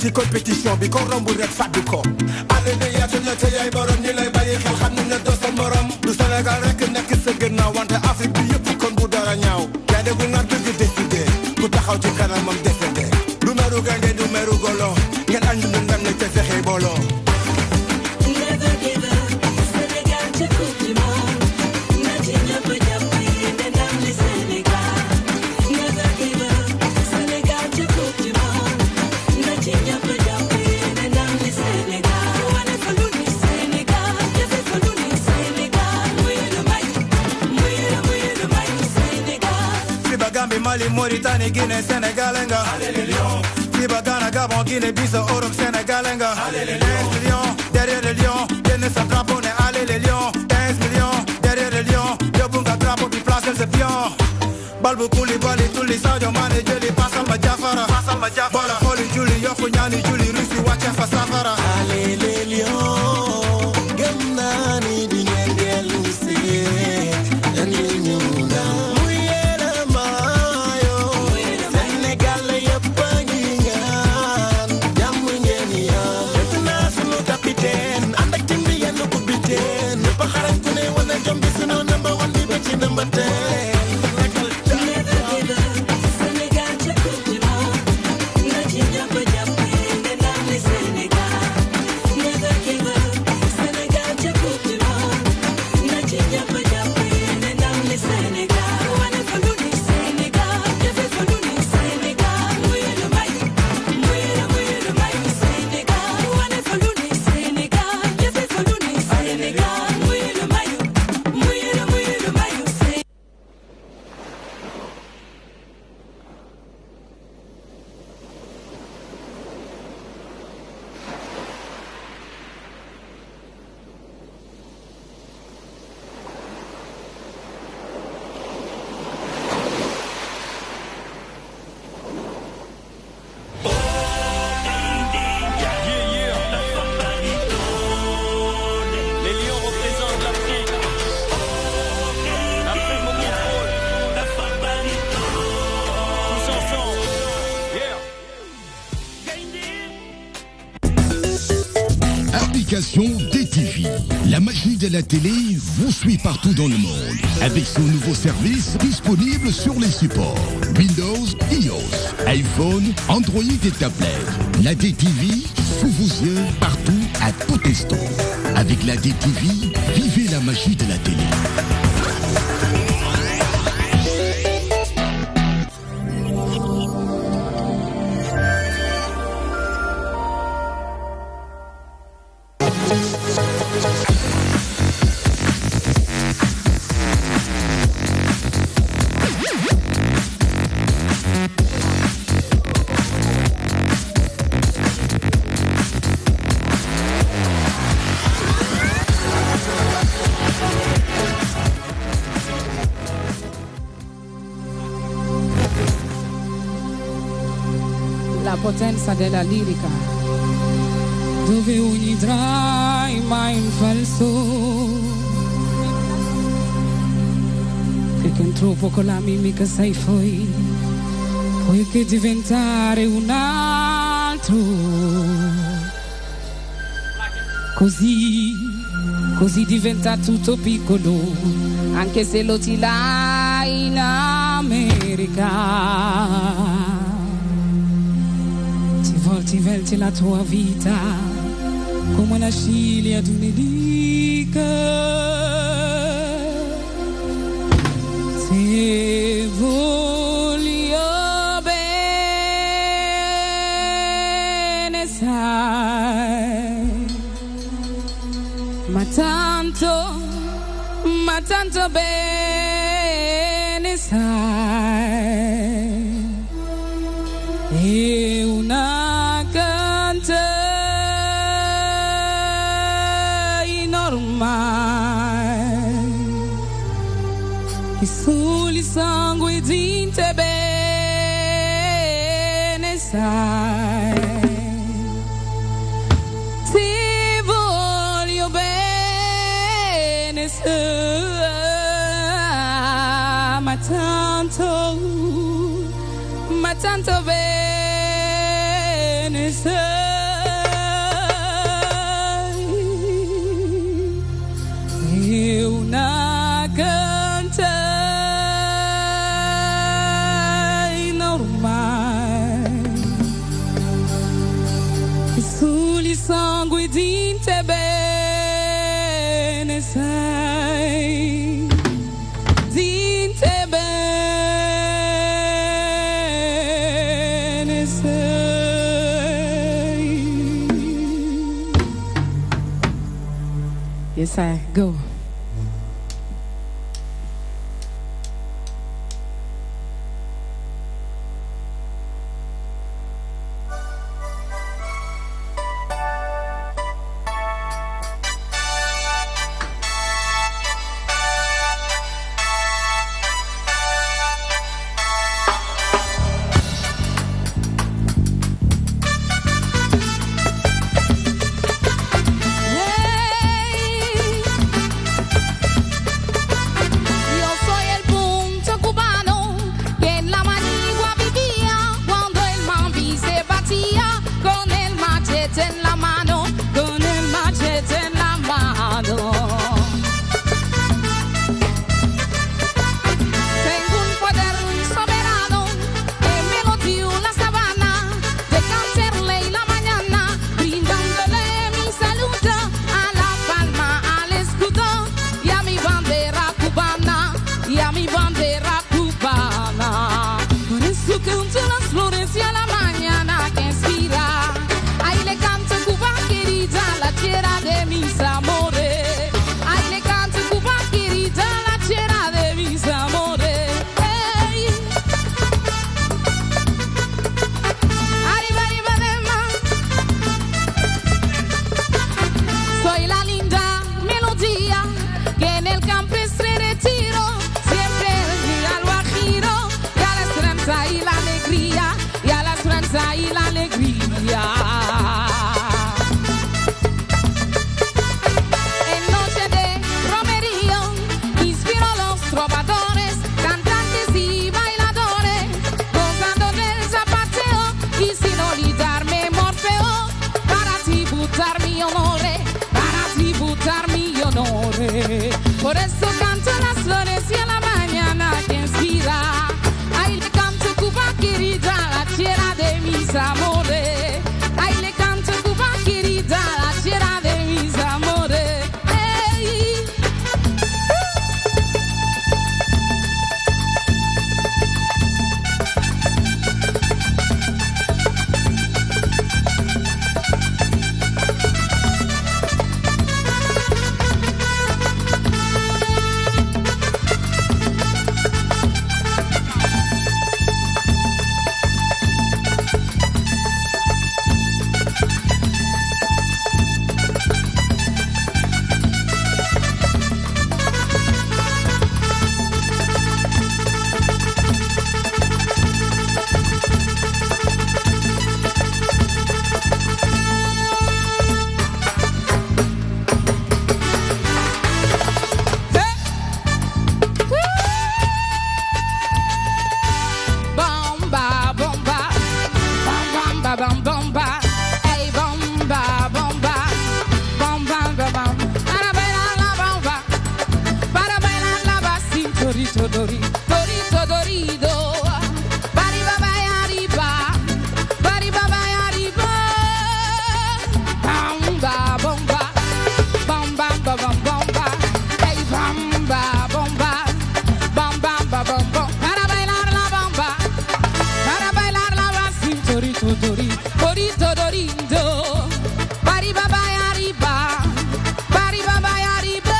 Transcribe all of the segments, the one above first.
ci compétition bi ko romb rek fàddu ko ale de yaatu na te yaay borom ñi lay bàyyi xel xam nañ ne doo sa morom du Sénégal rek nekk sa gannaaw wante Afrique bi yëpp kon bu dara ñaaw gaynde bu nar dëgg décidé ku taxaw ci kanamam décédé du meru gaynde du meru golo ngeen ànd ñu ndam ne te fexe booloo Mali, Mauritanie, Guinée, Sénégal, nga. Allez les lions. Kiba, Ghana, Gabon, Guinée, Bissau, Europe, Sénégal, nga. Allez les lions. 15 millions derrière les lions. Tiene sa drapeau, ne allez les lions. 15 millions derrière les lions. Yobunga drapeau, puis place le pion. Balbu Koulibaly, Tuli, Sadio Mané, Joli, Passal Majafara. Bola, Foli, Juli, Yofu, Nyani, Juli, Russi, Wachafa, Safara. Allez les lions. Gamnani, Dingel, Lucy. Number 10. DTV. La magie de la télé vous suit partout dans le monde avec son nouveau service disponible sur les supports Windows, iOS, iPhone, Android et tablette. La DTV sous vos yeux partout à tout instant. Avec la DTV, vivez la magie de la télé. Potenza della lirica, dove ogni dramma è in falso, che troppo con la mimica sei fuori, puoi che diventare un altro. Così diventa tutto piccolo, anche se lo ti lai in America. Ti volti verso la tua vita come una scilia ad un'edica. Se voglio bene sai, ma tanto bene sai, è una canzone normale, che soli sangue di te bene sai. Ti voglio bene sai, ma tanto bene sai, è una canzone normale, che soli sangue di te bene sai, di te bene sai. Yes, I go. Dorito, Dorito, Dorito, Dorito. Bari baba ya riba, bari baba ya riba. Bamba, bomba, bamba, bamba, bamba. Hey, bamba, bomba, bamba, bamba, bamba. Para bailar la bamba, para bailar la bamba. Dorito, Dorito, Dorito, Dorito. Bari baba ya riba, bari baba ya riba.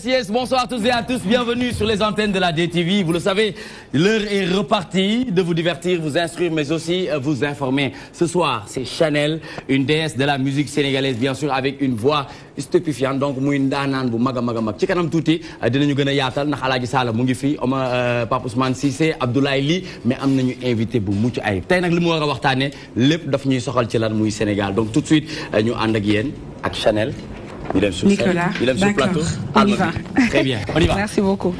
Yes. Bonsoir à tous et à tous. Bienvenue sur les antennes de la DTV. Vous le savez, l'heure est repartie de vous divertir, vous instruire, mais aussi vous informer. Ce soir, c'est Chanel, une déesse de la musique sénégalaise, bien sûr, avec une voix stupéfiante. Donc, muy ndaanaan bu maga maga mag. Ci kanam tuuti dinañu gën a yaatal ndax Alaaji Sala mu ngi fi, Pape Ousmane Cissé, Abdoulaye Ly, mais am nañu invité bu mucc ayib. Tey nag li mu war a waxtaanee lépp daf ñuy soxal ci lan muy Sénégal. Donc tout de suite ñu ànd ak yéen ak Chanel. Nicolas, d'accord, on y va. Très bien, on y va. Merci beaucoup.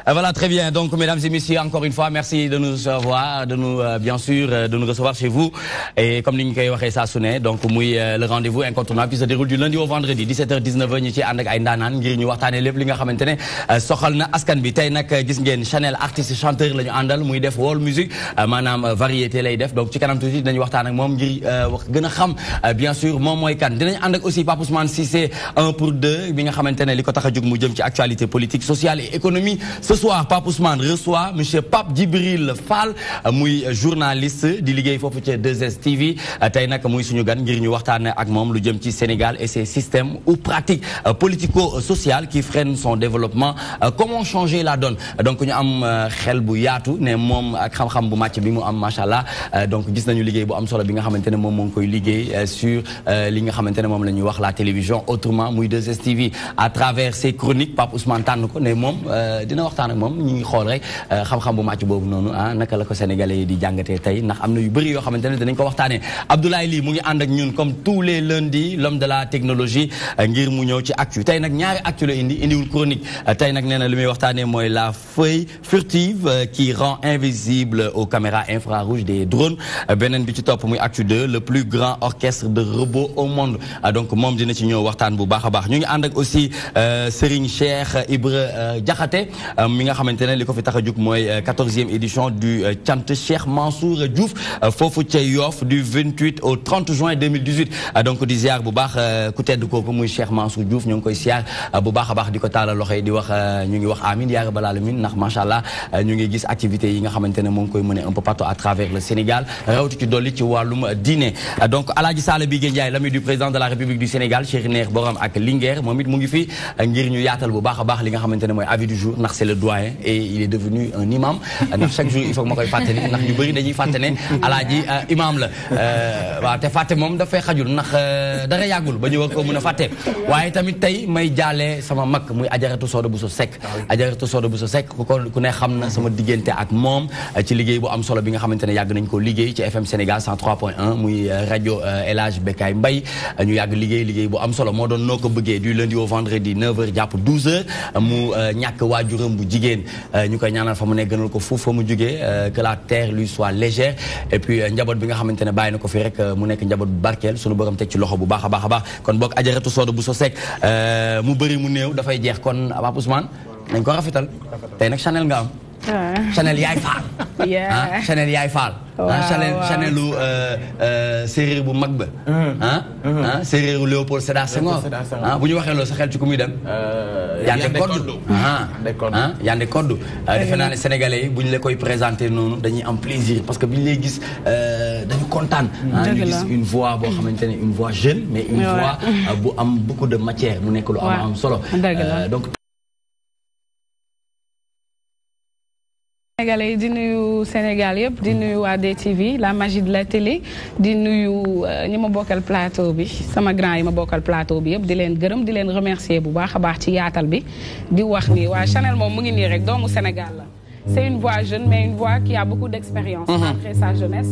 Voilà, très bien. Donc, mesdames et messieurs, encore une fois, merci de nous recevoir, bien sûr, de nous recevoir chez vous. Et comme nous l'avons dit, ça sonne. Donc, le rendez-vous incontournable qui se déroule du lundi au vendredi, 17h-19h, ñu ci ànd ak ay ndaanaan ngir ñu waxtaanee lépp li nga xamante ne soxal na askan bi. Tey nag gis ngeen Chanel artiste chanteur la ñu àndal muy def world music maanaam variété lay def. Donc, ci kanam tuuti dinañu waxtaan ak moom ngir gën a xam bien sûr moom mooy kan. Dinañ ànd ak aussi Pape Ousmane Cissé 1 pour 2 bi nga xamante ne li ko tax a jóg mu jëm ci actualité politique, sociale et économie. Ce soir, Pape Ousmane reçoit monsieur Pape Djibril Fall, muy journaliste di liggéey foofu ci 2STV. Tey nag muy suñu gan ngir ñu waxtaan ak moom lu jëm ci Sénégal et ses systèmes ou pratiques politico-sociales qui freinent son développement. Comment changer la donne? Donc ñu am xel bu yaatu ne moom ak xam-xam bu màcc bi mu am machallah. Donc gis nañu liggéey bu am solo bi nga xamante ne moom moo ngi koy liggéey sur li nga xamante ne moom la ñuy wax la télévision autrement muy 2STV. À travers ses chroniques Pape Ousmane tànn ko ne moom dina waxtaan ak moom ñu ngi xool rek xam-xam bu màcc boobu noonu naka la ko sénégalais yi di jàngatee tey ndax am na yu bëri yoo xamante ne dinañ ko waxtaanee. Abdoulaye Ly mu ngi ànd ak ñun comme tous les lundis l'homme de la technologie ngir mu ñëw ci actu tey nag ñaari actu la indiwul chronique. Tey nag nee na li muy waxtaanee mooy la feuille furtive qui rend invisible aux caméras infrarouges des drones. Beneen bi ci topp muy actu 2 le plus grand orchestre de robots au monde. Donc moom dina ci ñëw waxtaan bu baax a baax. Ñu ngi ànd ak aussi Serigne Cheikh Ibra Diakhaté mi nga xamante ne li ko fi tax a jóg mooy 14e édition du Cant Cheikh Mansour Diouf foofu ca Yoff du 28 au 30 juin 2018. Donc di ziar bu baax ku tedd kooku muy Cheikh Mansour Diouf ñu ngi koy ziar bu baax a baax di ko taalal loxo yi di wax ñu ngi wax amin yaa rabbal alamin ndax macha allah ñu ngi gis activités yi nga xamante ne moo ngi koy mëne un peu partout à travers le Sénégal rawati ci dolli ci wàllum diine. Donc Alaaji Sala Bigué Ndiaye l'ami du président de la République du Sénégal Cheikh Neer Borom ak Linguère moom it mu ngi fi ngir ñu yaatal bu baax a baax li nga xamante ne mooy avis du jour ndax c'est le doyen et il est devenu un imam ndax chaque jour il faut que ma koy fàttali ndax ñu bëri dañuy fàtte ne alaaji imam la waaw te fàtte moom dafay xajul ndax dara yàggul ba ñu war ko mën a fàtte waaye tamit tey may jaale sama mag muy Ajaratu Soda Bousso Seck. Ajaratu Soda Bousso Seck ku ne xam na sama diggante ak moom ci liggéey bu am solo bi nga xamante ne yàgg nañ ko liggéey ci FM Sénégal 103.1 muy rajo El Hadj Bekay Mbaye ñu yàgg liggéey bu am solo moo doon noo ko bëggee du lundi au vendredi 9h jàpp 12h mu ñàkk waajuram bu jigéen ñu koy ñaanal fa mu ne gënal ko fuuf fa mu jugee que la terre lui soit légère et puis njaboot bi nga xamante ne bàyyi na ko fi rek mu nekk njaboot bu barkeel sunu borom teg ci loxo bu baax a baax a baax kon boog Ajaratu Soda Bousso Seck mu bëri mu néew dafay jeex kon Pape Ousmane nañ ko rafetal tey nag Chanel nga am. Chanel yaay faal. Chanel yaay faal. Chanelu séeréer bu mag ba. séeréeru Léopold Sédar Senghor. bu ñu waxee loolu sa xel ci ku muy dem. Yandé Codou. Yandé Codou. defe naa ne sénégalais yi bu ñu la koy présenté noonu dañuy am plaisir parce que bu ñu lay gis dañu kontaan. ñu gis une voix boo xamante ne une voix jeune mais une voix bu am beaucoup de matière mu nekk lu am solo. donc. Sénégalais yi di nuyu Sénégal yëpp di nuyu waa DTV la magie de la télé di nuyu ñi ma bokkal plateau bi sama grand yi ma bokkal plateau bi yëpp di leen gërëm di leen remercier bu baax a baax ci yaatal bi di wax ni waa Chanel moom mu ngi nii rek doomu Sénégal la. C'est une voix jeune mais une voix qui a beaucoup d'expérience après sa jeunesse.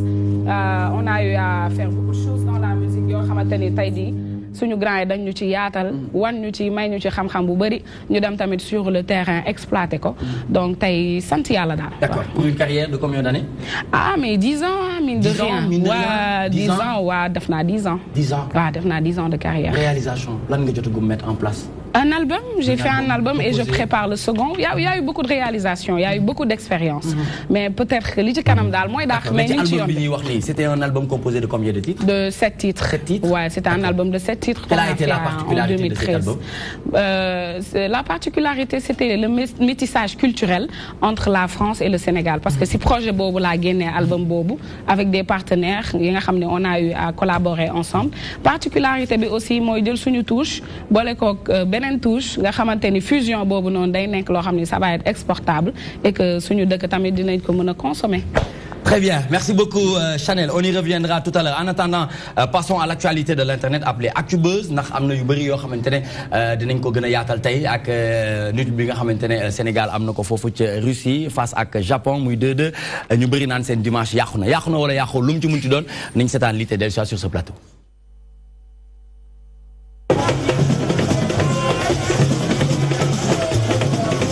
On a eu à faire beaucoup de choses dans la musique yoo xamante ni tey di suñu grand yi dañ ñu ci yaatal wan ñu ci may ñu ci xam-xam bu bëri ñu dem tamit sur le terrain exploiter ko donc tey sant yàlla daal. D'accord. Pour une carrière de combien d'années? Mais 10 ans mine de rien. Waa 10 ans waa def naa 10 ans. 10 ans waaw def naa 10 ans de carrière. Réalisation lan nga jotagum mettre en place? Un album, j'ai fait un album et je prépare le second. Il y a eu beaucoup de réalisations, il y a eu beaucoup d'expérience. Mais peut-être que li ci kanam daal mooy daax mais ñu ci yoon bi. C'était un album composé de combien de titres? De 7 titres. 7 titres? Ouais, c'était un album de 7 titres. Quelle a été la particularité de cet album? La particularité, c'était le métissage culturel entre la France et le Sénégal. Parce que si projet boobu laa génnee album boobu avec des partenaires yi nga xam ne on a eu à collaborer ensemble. Particularité bi aussi mooy jël suñu touche boole ko beneen touche nga xamante ni fusion boobu noonu day nekk loo xam ne ça va être exportable et que suñu dëkk tamit dinañ ko mën a consommer. Très bien, merci beaucoup Chanel. On y reviendra tout à l'heure. En attendant, passons à l'actualité de l'internet appelée Actubuzz ndax am na yu bëri yoo xamante ne dinañ ko gën a yaatal tey ak nit bi nga xamante ne Sénégal am na ko foofu ci Russie face ak Japon muy 2-2 ñu bëri naan seen dimanche yàqu na wala yàqu lu mu ci munti doon nañ seetaan lii te dellu sur ce plateau.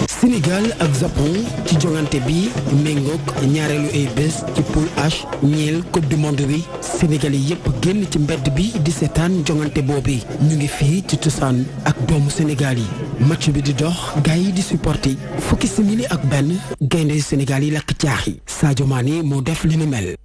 Sénégal Sénégal ak Japon ci jongante bi méngoog ñaareelu ay bés ci poule H ñeel coupe du monde bi Sénégal yi yëpp génn ci mbedd bi di seetaan jongante boobu ñu ngi fii ci cosaan ak doomu Sénégal yi match bi di dox gars yi di supporter fukki simili ak benn gaynde Sénégal yi lakk caaxi Sadio Mané moo def li nu mel.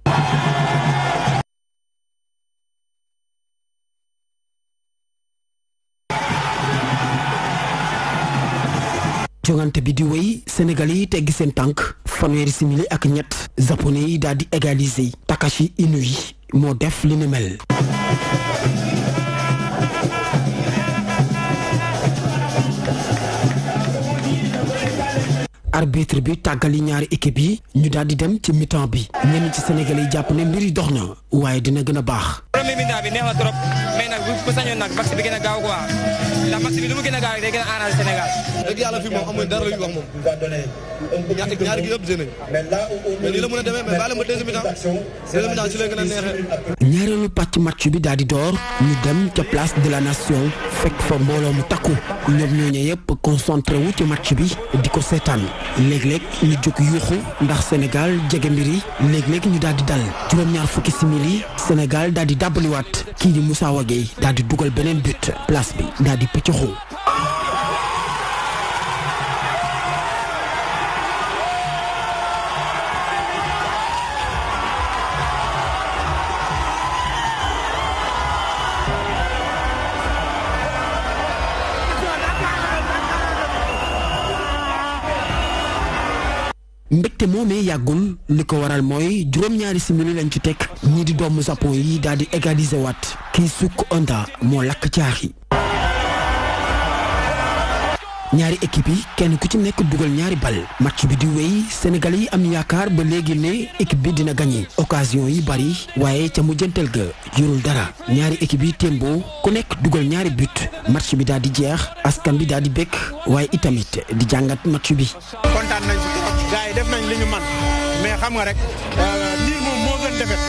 jongante bi di wéy Sénégal yi teggi seen tànk fanweeri simili ak ñett japonais yi daal di égaliser Takashi Inui moo def li ni mel. arbitre bi tàggali ñaari équipe yi ñu daal di dem ci mi-temps bi ñenn ci Sénégal yi jàpp ne mbir yi dox na waaye dina gën a baax. premier mi-temps bi neex na trop mais nag bu sañoon nag match bi gën a gaaw quoi ndax match bi lu mu gën a gaaw day gën a arrangé Sénégal. dëgg yàlla fii moom amuñ dara lu ñu wax moom ñaari gi yëpp jënd mais lii la mën a demee mais baale ma deuxième mi-temps si lay gën a neexee. ñaareelu pàcc match bi daal di door ñu dem ca place de la nation fekk fa mbooloo mu takku ñoom ñooñu yëpp concentré wu ci match bi di ko seetaan léeg-léeg ñu jóg yuuxu ndax Sénégal jege mbir yi léeg-léeg ñu daal di dal juróom-ñaar fukki simili Sénégal daal di dàbbaliwaat kii di Moussa Wagué daal di dugal beneen but place bi daal di pëccoxu. mbégte moomee yàggul li ko waral mooy juróom-ñaari simili lañ ci teg ñii di doomu Japon yi daal di égaliser waat Keisuke Honda moo lakk caaxi. ñaari équipe yi kenn ku ci nekk dugal ñaari bal match bi di wéy Sénégal yi am yaakaar ba léegi ne équipe bi dina gagné occasion yi bari waaye ca mujjantel ga jurul dara ñaari équipe yi tembo ku nekk dugal ñaari but match bi daal di jeex askan bi daal di békk waaye itamit di jàngat match bi. kontaan nañ ci gars yi def nañ li ñu man mais xam nga rek nii moom moo gën defet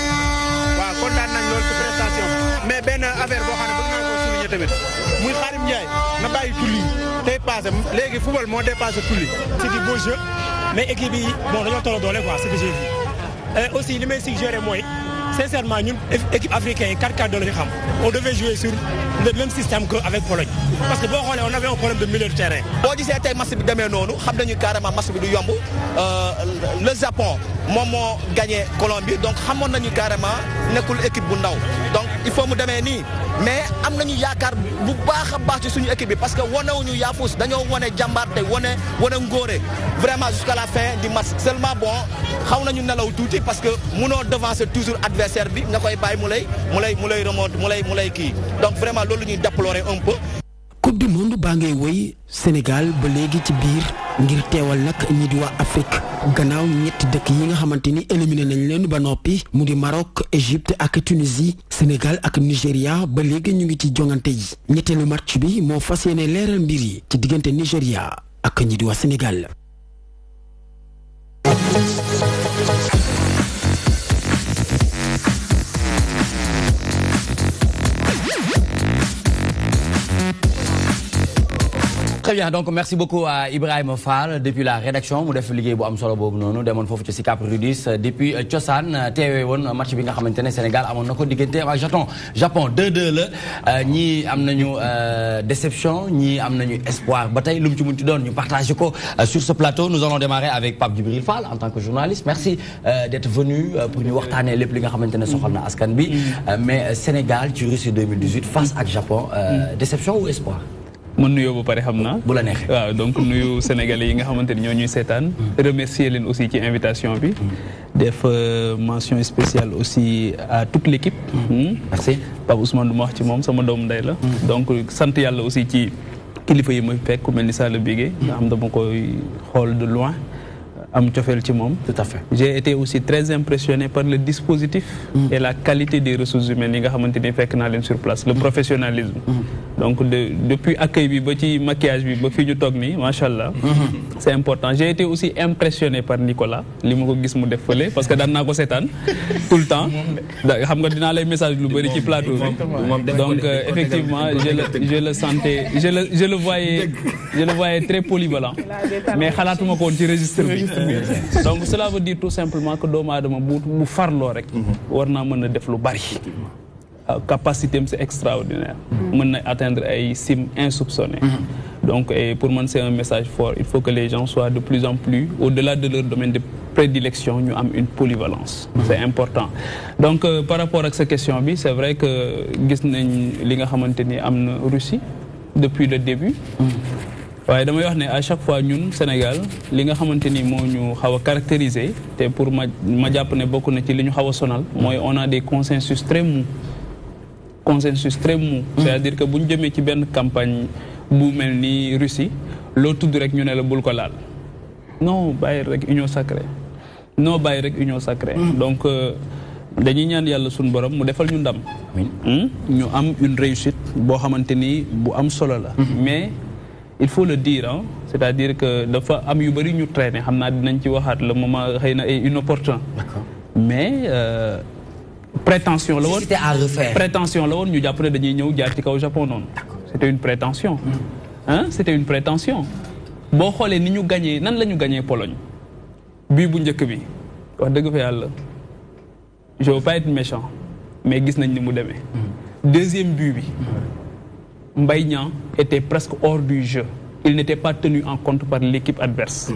waaw kontaan nañ loolu ci prestation mais benn affaire boo xam ne bëgg naa ko souligner tamit muy Khadim Ndiaye na bàyyi tulli tey passé léegi football moo dépassé tulli c'est du beau jeu mais équipe yi bon dañoo tolloo doole quoi c'est que j'ai vu aussi li may suggérer mooy sincèrement ñun équipe africaine yi 4-4-2 la ñu xam on devait jouer sur le même système que avec Pologne parce que boo xoolee on avait un problème de milieu de terrain. boo gisee tey match bi demee noonu xam nañu carrément match bi du yomb le Japon moom moo gagné Colombie donc xamoon nañu carrément nekkul équipe bu ndaw donc il faut mu demee nii mais am nañu yaakaar bu baax a baax ci suñu équipe bi parce que wanewuñu yaafus dañoo wane jàmbaarte wane ngóore vraiment jusqu'à la fin du match seulement bon xaw nañu nelaw tuuti parce que munoo devancer toujours adversaire bi nga koy bàyyi mu lay remonte mu lay kii donc vraiment loolu ñuy déplorer un peu. coupe du monde baa ngay woy Sénégal ba léegi ci biir ngir teewal nag ñi di waa Afrique gannaaw ñetti dëkk yi nga xamante ni éliminé nañ leen ba noppi mu di Maroc Égypte ak Tunisie Sénégal ak Nigéria ba léegi ñu ngi ci jongante yi ñetteelu match bi moo fas yéene leeral mbir yi ci diggante Nigéria ak ñi di waa Sénégal. Très bien, donc merci beaucoup à Ibrahima Fall depuis la rédaction mu def liggéey bu am solo boobu noonu demoon foofu ci Sicap Rudis depuis Cosaan teewee woon match bi nga xamante ne Sénégal amoon na ko diggante ak Japon 2-2 la ñii am nañu déception ñii am nañu espoir ba tey lu mu ci munti doon ñu partagé ko sur ce plateau. Nous allons démarrer avec Pape Djibril Fall en tant que journaliste. Merci d'être venu pour ñu waxtaanee lépp li nga xamante ne soxal na askan bi mais Sénégal ci Russie 2018 face ak Japon déception ou espoir. mën nuyoo ba pare xam naa. bu la neexee waaw donc nuyu sénégalais yi nga xamante ni ñoo ñuy seetaan. remercier leen aussi ci invitation bi. def mention spéciale aussi à toute l'équipe. merci Pape Ousmane du ma wax ci moom sama doomu ndey la. donc sant yàlla aussi ci kilifa yi ma fekk ku mel ni Sall Bigué. nga xam dama koy xool de loin. am cofeel ci moom. tout à fait j'ai été aussi très impressionné par le dispositif. et la qualité des ressources humaines yi nga xamante ni fekk naa leen sur place le professionnalisme. donc depuis accueil bi ba ci maquillage bi ba fii ñu toog nii macha allah. C'est important. J'ai été aussi impressionné par Nicolas li ma ko gis mu def fële parce que daan naa ko seetaan tout le temps xam nga dinaa lay message lu bëri ci plateau bi donc effectivement je le sentais je le voyais très polyvalent mais xalaatuma ko woon ci registre bi donc cela veut dire tout simplement que doomu aadama bu farloo rek war naa mën a def lu bari capacité c'est extraordinaire mën na atteindre ay cimes insoupçonnées donc pour moi c'est un message fort il faut que les gens soient de plus en plus au-delà de leur domaine de prédilection ñu am une polyvalence c'est important donc par rapport à cette question bi c'est vrai que gis nañ li nga xamante ni am na Russie depuis le début waaye damay wax ne à chaque fois ñun Sénégal li nga xamante ni moo ñu xaw a caractériser te pour ma jàpp ne bokk na ci li ñu xaw a sonal mooy on a des consensus très mous c'est-à-dire que bu ñu jëmee ci benn campagne bu mel ni Russie loo tudd rek ñu ne la bul ko laal non bàyyi rek union sacrée donc dañuy ñaan yàlla suñu borom mu defal ñu ndam ñu am une réussite boo xamante ni bu am solo la mais il faut le dire c'est-à-dire que dafa am yu bëri ñu traîner xam naa dinañ ci waxaat le moment xëy na est inopportun mais prétention la woon prétention la woon ñu jàpp ne dañuy ñëw jaar ci kaw Japon noonu c'était une prétention c'était une prétention boo xoolee ni ñu gagné nan la ñu gagné Pologne bii bu njëkk bi wax dëgg fa yàlla je veux pas être méchant mais gis nañ ni mu demee deuxième but bi Mbaye Niang était presque hors du jeu il n'était pas tenu en compte par l'équipe adverse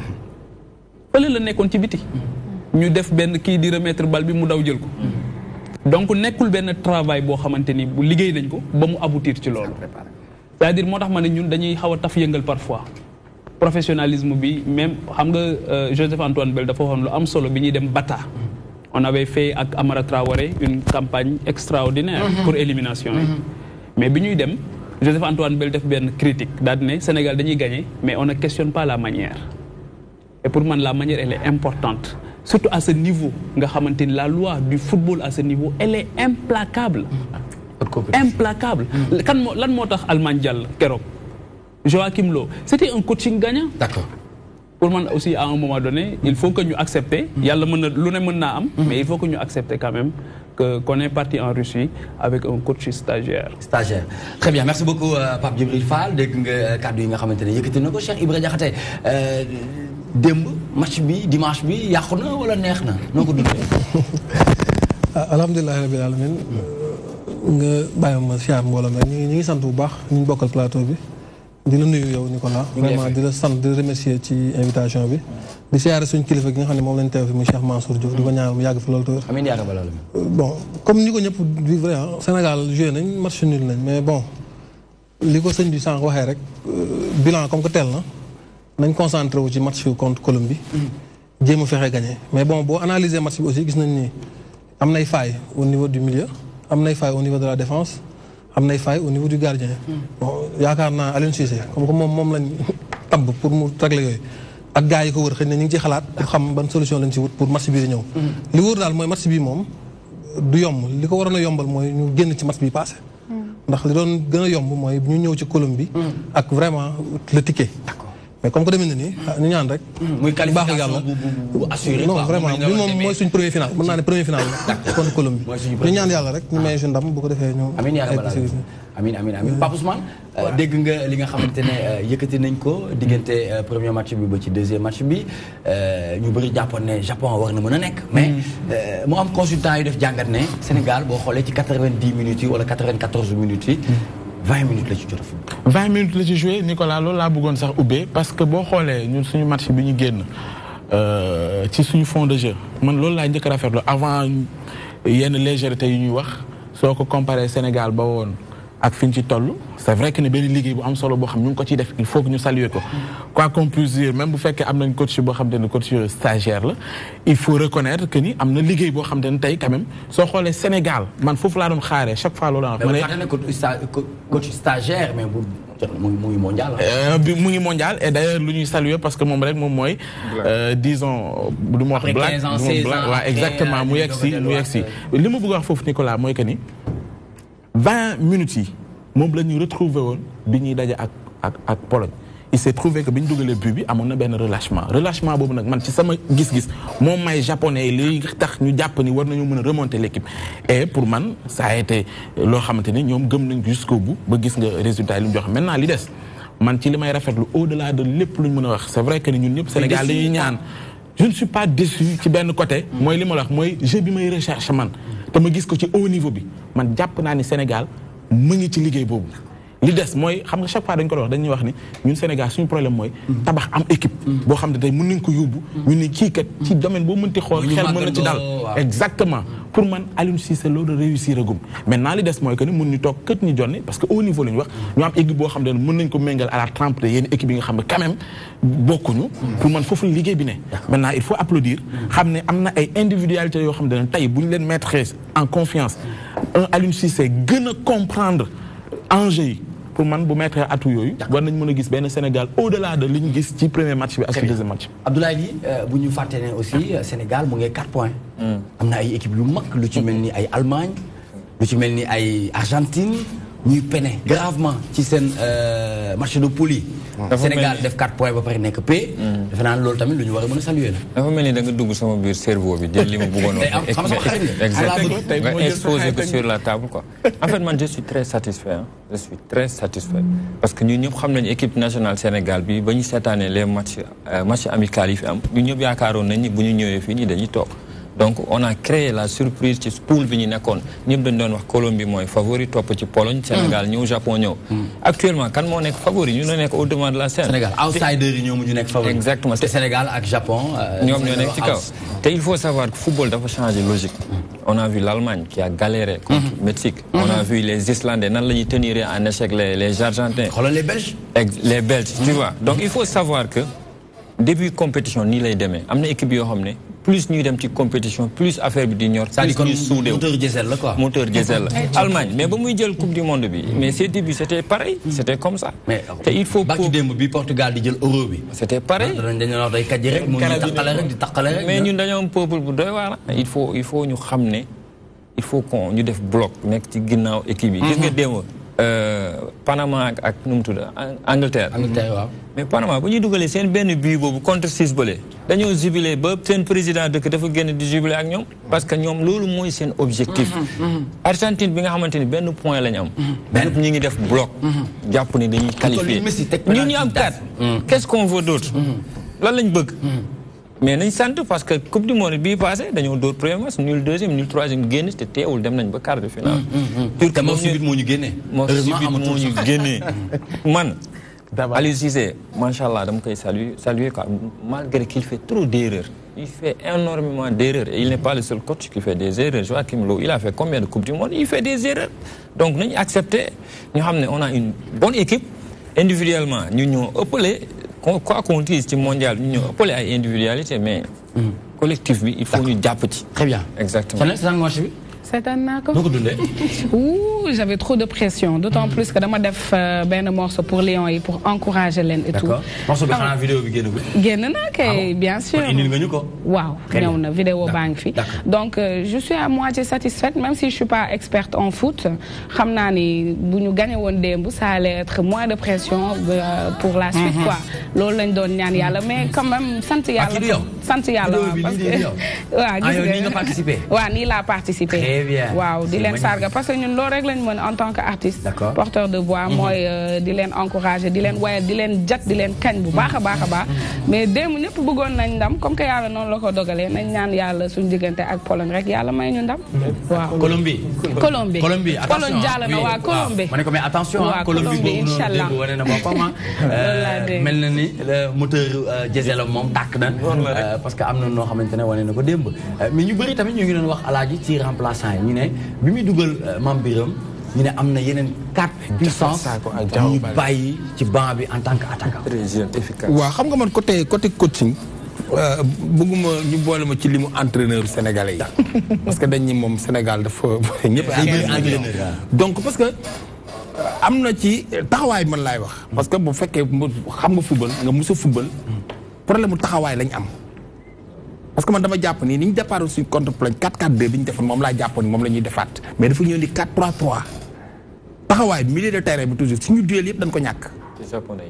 fële la nekkoon ci biti ñu def benn kii di remettre balle bi mu daw jël ko donc nekkul benn travail boo xamante ni bu liggéey nañ ko ba mu aboutir ci loolu c'est-à-dire moo tax ma ne ñun dañuy xaw a taf yëngal parfois professionnalisme bi même xam nga Joseph Antoine Bell dafa waxoon lu am solo bi ñuy dem Bata on avait fait ak Amara Traoré une campagne extraordinaire pour élimination yi mais bi ñuy dem Joseph Antoine Bell def benn critique daal di ne Sénégal dañuy gagner mais on ne questionne pas la manière et pour man la manière elle est importante surtout à ce niveau nga xamante ni la loi du football à ce niveau elle est implacable lan moo tax Allemagne jàll keroog Joachim Löw c'était un coaching gagnant d'accord pour moi aussi à un moment donné il faut que ñu accepter yàlla mën na lu ne mën naa am mais il faut que ñu accepter quand même qu'on est parti en Russie avec un coach stagiaire. Très bien, merci beaucoup Pape Djibril Fall dégg nga kàddu yi nga xamante ne yëkkati na ko Cheikh Ibra Diakhaté démb match bi dimanche bi yàqu na wala neex na noo ko dundee. alhamdulilah rabbil alamin nga bàyyi ma siyaar mbooloo mi ñu ngi sant bu baax ñu ngi bokkal plateau bi di la nuyu yow Nicolas vraiment di la sant di la remercier ci invitation bi di siyaare suñu kilifa gi nga xam ne moom lañ teew fi muy Cheikh Mansour Diouf di ko ñaanal mu yàgg fi loolu tawér amiin yàgg ba loolu bon comme ni ko ñëpp di vrai Sénégal joué nañ match nul nañ mais bon li ko sëñ bi sànq waxee rek bilan comme que tel na nañ concentré wu ci match contre Colombie jéem a fexe gagné mais bon boo analyser match bi aussi gis nañ ni am nay failles au niveau du milieu am nay failles au niveau de la défense am nay failles au niveau du gardien bon yaakaar naa Aliou Cissé comme que moom lañ tabb pour mu régler yooyu ak gars yi ko wër xëy na ñu ngi ci xalaat pour xam ban solution lañ ci wut pour match bii di ñëw li wóor daal mooy match bii moom du yomb li ko waroon a yombal mooy ñu génn ci match bi passé ndax li doon gën a yomb mooy ñu ñëw ci Colombie ak vraiment le ticket mais comme que demee na nii ñu ñaan rek muy qualification bu assuré non vraiment bi moom mooy suñ premier final mën naa ne premier final la contre Colombie ñu ñaan yàlla rek ñu may su ndam bu ko defee ñu amiin Pape Ousmane dégg nga li nga xamante ne yëkkati nañ ko diggante premier match bi ba ci deuxième match bi ñu bëri jàppoon ne Japon war na mën a nekk mais mu am consultant yu def jàngat ne Sénégal boo xoolee ci 90 minutes yi wala 94 minutes yi 20 minutes la ci jot a fi 20 minutes la ci joué Nicolas loolu laa bëggoon sax ubbee parce que boo xoolee ñun suñu match bi ñu génn ci suñu fond de jeu man loolu laa njëkk a rafetlu avant yenn légèreté yu ñuy wax soo ko comparé Sénégal ba woon ak fi ñu ci toll c'est vrai que ne benn liggéey bu am solo boo xam ñu ngi ko ciy def il faut que ñu saluer ko quoi qu'on puisse dire même bu fekkee am nañ coach boo xam te ne coach stagiaire la il faut reconnaître que ni am na liggéey boo xam te ne tey quand même soo xoolee Sénégal man foofu laa doon xaaree chaque fois loolu ma ne coach stagiaire mais mu ngi mondial mu ngi mondial et d'ailleurs lu ñuy saluer parce que moom rek moom mooy disons du ma wax black waaw exactement mu yegg si li ma bëgg wax foofu Nicolas mooy que ni 20 minutes yi moom la ñu retrouvé woon bi ñuy daje ak Pologne. Il s'est trouvé que bi ñu dugalee but bi amoon na benn relâchement boobu nag man ci sama gis-gis moom may japonais yi li tax ñu jàpp ni war nañu mën a remonter l'équipe et pour man ça a été loo xamante ni ñoom gëm nañ jusqu'au bout ba gis nga résultat yi lu mu joxe maintenant li des man ci li may rafetlu au-delà de lépp lu ñu mën a wax c'est vrai que ni ñun ñëpp Sénégal dañuy ñaan je ne suis pas déçu ci benn côté mooy li ma la wax mooy jeu bi may recherche man te ma gis ko ci haut niveau bi man jàpp naa ni Sénégal mu ngi ci liggéey boobu li des mooy xam nga chaque fois dañ ko wax dañuy wax ni ñun Sénégal suñu problème mooy tabax am équipe boo xam ne tey mën nañ ko yóbbu ñu ni kii kat ci domaine boo mënti xool xel mën na ci dal exactement pour man Aliou Cissé loolu réussir agum maintenant li des mooy que ni mën ñu toog kët ñu jonni parce que au niveau la ñu wax ñu am équipe boo xam ne mën nañ ko méngal à la trempe de yenn équipe yi nga xam ne quand même bokkuñu pour man foofu la liggéey bi ne maintenant il faut applaudir xam ne am na ay individualités yoo xam ne tey bu ñu leen mettre en confiance un Aliou Cissé gën a comprendre enjeu yi pour man bu mettre atu yooyu war nañ mën a gis benn Sénégal au-delà de li ñu gis ci premier match bi ak ci deuxième match bi. Abdoulaye Ly bu ñu fàtte ne aussi Sénégal mu ngi 4 points. am na ay équipe yu mag lu ci mel ni ay Allemagne lu ci mel ni ay Argentine ñuy peine gravement ci seen match de poule yi. Sénégal def 4 points ba pare nekk P. defe naa loolu tamit lu ñu war a mën a saluer la. dafa mel ni da nga dugg sama biir cerveau bi jël li ma bëggoon wax. exactement nga exposé ko sur la table quoi. En fait man je suis très satisfait je suis très satisfait parce que ñun ñëpp xam nañu équipe nationale Sénégal bi ba ñu seetaanee les matchs amicaux yi fi am ñun ñëpp yaakaaroon nañ ni bu ñu ñëwee fii nii dañuy toog. Donc on a créé la surprise ci poule bi ñu nekkoon ñëpp dañ doon wax Colombie mooy favori topp ci Pologne Sénégal ñëw Japon ñëw actuellement kan moo nekk favori ñu nekk au devant de la scène Sénégal outsider yi ñoo mujj nekk favori exactement te Sénégal ak Japon ñoom ñoo nekk ci kaw te il faut savoir que football dafa changer logique on a vu l'Allemagne qui a galéré contre Mexique on a vu les Islandais nan la ñuy tenir en échec les Argentins les Belges tu vois donc il faut savoir que début compétition nii lay demee am na équipe yoo xam ne plus ñuy dem ci compétition plus affaire bi di ñor. plus ñuy suudeew moteur diesel la quoi. moteur diesel la. Allemagne mais ba muy jël coupe du monde bi mais ses débuts c'était pareil. c'était comme ça. mais te il faut ba ci démb bi Portugal di jël euro bi. c'était pareil. dañu wax day kàjji rek. mu ngi taqale rek di taqale rek. mais ñun dañoo am peuple bu doy waar. il faut ñu xam ne il faut qu'on ñu def bloc nekk ci ginnaaw équipe yi. gis nga démb Panama ak nu mu tudd Angleterre. Waaw. mais Panama bu ñuy dugalee seen benn but boobu contre 6 bële dañoo jubilé ba seen président dëkk dafa génn di jubilé ak ñoom. parce que ñoom loolu mooy seen objectif. Argentine bi nga xamante ni benn point lañ am. ñëpp ñu ngi def bloc. jàpp ni dañuy qualifié ñun ñu am 4. qu'est-ce qu'on veut d'autre. lan lañ bëgg. mais nañ sant parce que coupe du monde bii passé dañoo dóor premier match nul deuxième nul troisième génn te teewul dem nañ ba quart de finale. te moom subit moo ñu génnee. heureusement moo ñu génnee man. Aliou Cissé macha allah dama koy saluer quoi malgré qu'il fait trop d'erreurs. il fait énormément d'erreurs et il n'est pas le seul coach qui fait des erreurs Joachim Low il a fait combien de coupes du monde il fait des erreurs donc nañu accepter ñu xam ne on a une bonne équipe individuellement ñu ñoo ëppale. quoi qu'on dise ci mondial ñu ñoo ëppale ay individualité mais collectif bi il faut ñu jàpp ci. très bien exactement. seetaan naa ko. noo ko dundee. j'avais trop de pression d'autant plus que dama def benn morceau pour Lions yi pour encourager leen et tout. d'accord morceau bi xanaa vidéo bi génnagul. génn na kay bien sûr. kon indil nga ñu ko. waaw ñëw na vidéo baa ngi fi. donc je suis à moitié satisfaite même si je suis pas experte en foot xam naa ni bu ñu gagné woon démb ça allait être moins de pression pour la suite quoi. loolu lañ doon ñaan yàlla mais quand même sant yàlla. sant yàlla parce que waaw gis nga nii nga participé. waaw nii laa participé. waaw di leen sarga parce que ñun loolu rek lañ mën en tant que artiste porteur de voix mooy di leen encourager di leen wayal di leen jat di leen kañ bu baax a baax a baax mais démb ñëpp bëggoon nañ ndam comme que yàlla noonu la ko dogalee nañ ñaan yàlla suñu diggante ak Pologne rek yàlla may ñu ndam waaw Colombie Pologne jàll na waa Colombie ma ne ko mais attention waaw Colombie inchallah wane na boppam mel na ni le moteur diesel moom tàkk na parce que am na noo xamante ne wane na ko démb mais ñu bëri tamit ñu ngi doon wax alaaji ci remplaçant ñu ne bi muy dugal Mame Birame ñu ne am na yeneen 4 puissances ñu bàyyi ci banc bi en tant que attaquant. très jeune efficace. waaw xam nga man côté coaching bëgguma ñu boole ma ci limu entraîneur sénégalais yi parce que dañ ni moom Sénégal dafa ñëpp donc parce que am na ci taxawaay man laay wax parce que bu fekkee xam nga football nga mos a football problème mu taxawaay lañ am parce que man dama jàpp ni ñu départ suñ contre Pologne 4-4-2 bi ñu defoon moom laa jàppoon moom la ñuy defaat mais dafa ñëw di 4-3-3 taxawaay milieu de terrain bi toujours suñu duel yëpp dañ ko ñàkk.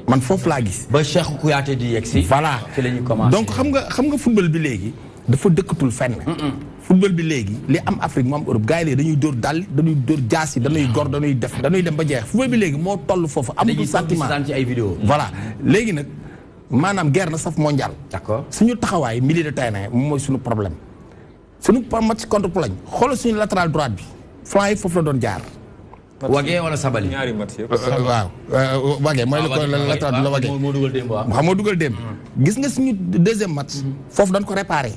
man foofu laa gis. ba Cheikh Kouyaté di yegg si. voilà ci la ñuy commencé. donc xam nga football bi léegi dafa dëkkatul fenn. football bi léegi li am Afrique mu am Europe gars yi léegi dañuy dóor dal dañuy dóor jaas yi dañuy gor dañuy dem ba jeex football bi léegi moo toll foofu. amatul sentiment ci ay vidéo. voilà léegi nag maanaam guerre na saf mondial. d'accord suñu taxawaay milieu de terrain moom mooy suñu problème. suñu match contre Pologne xoolal suñu latéral droite bi flanc yi foofu la doon jaar. Wagué wala Sabali. ñaari match yëpp. waaw Wagué mooy latéral bi la Wagué. moo dugal démb waaw. moo dugal démb. gis nga suñu deuxième match. foofu dañ ko réparé.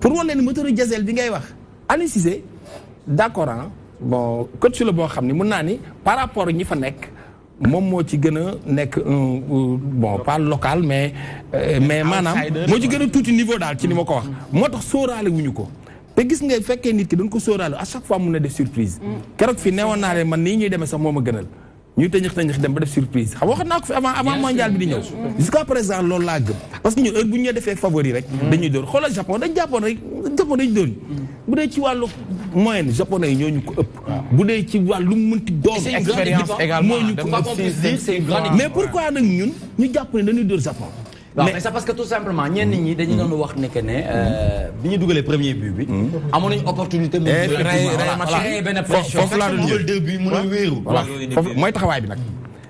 pour wan leen moteur diesel bi ngay wax. Aliou Cissé d'accord bon coach la boo xam ne mën naa ni par rapport ñi fa nekk. moom moo ci gën a nekk bon pas local mais maanaam moo ci gën a tuuti niveau daal ci ni ma ko wax. moo tax sóoraale wuñu ko. te gis nga fekkee nit ki dañ ko sóoraale à chaque fois mun na def surprise. keroog fii newoon naa leen man nii ñuy demee sax moo ma gënal. ñuy tëñëx dem ba def surprise xam waxat naa ko fi avant mondial bi di ñëw. jusqu'à présent loolu laa gëm. parce que ñun heure bu ñu defee favori rek. dañuy dóor xoolal Japon dañu dóor bu dee ci wàllu moyenne japonais yi ñoo ñu ko ëpp. bu dee ci wàllu mënti doon. expérience également mais pourquoi nag ñun ñu jàpp ne dañuy dóor Japon. mais c'est parce que tout simplement ñenn ñi dañu doon wax ne que bi ñu dugalee premier but bi. amoon nañu opportunité. mu créé benn pression foofu laa doon dugal 2 buts mën a wéeru. foofu mooy taxawaay bi nag.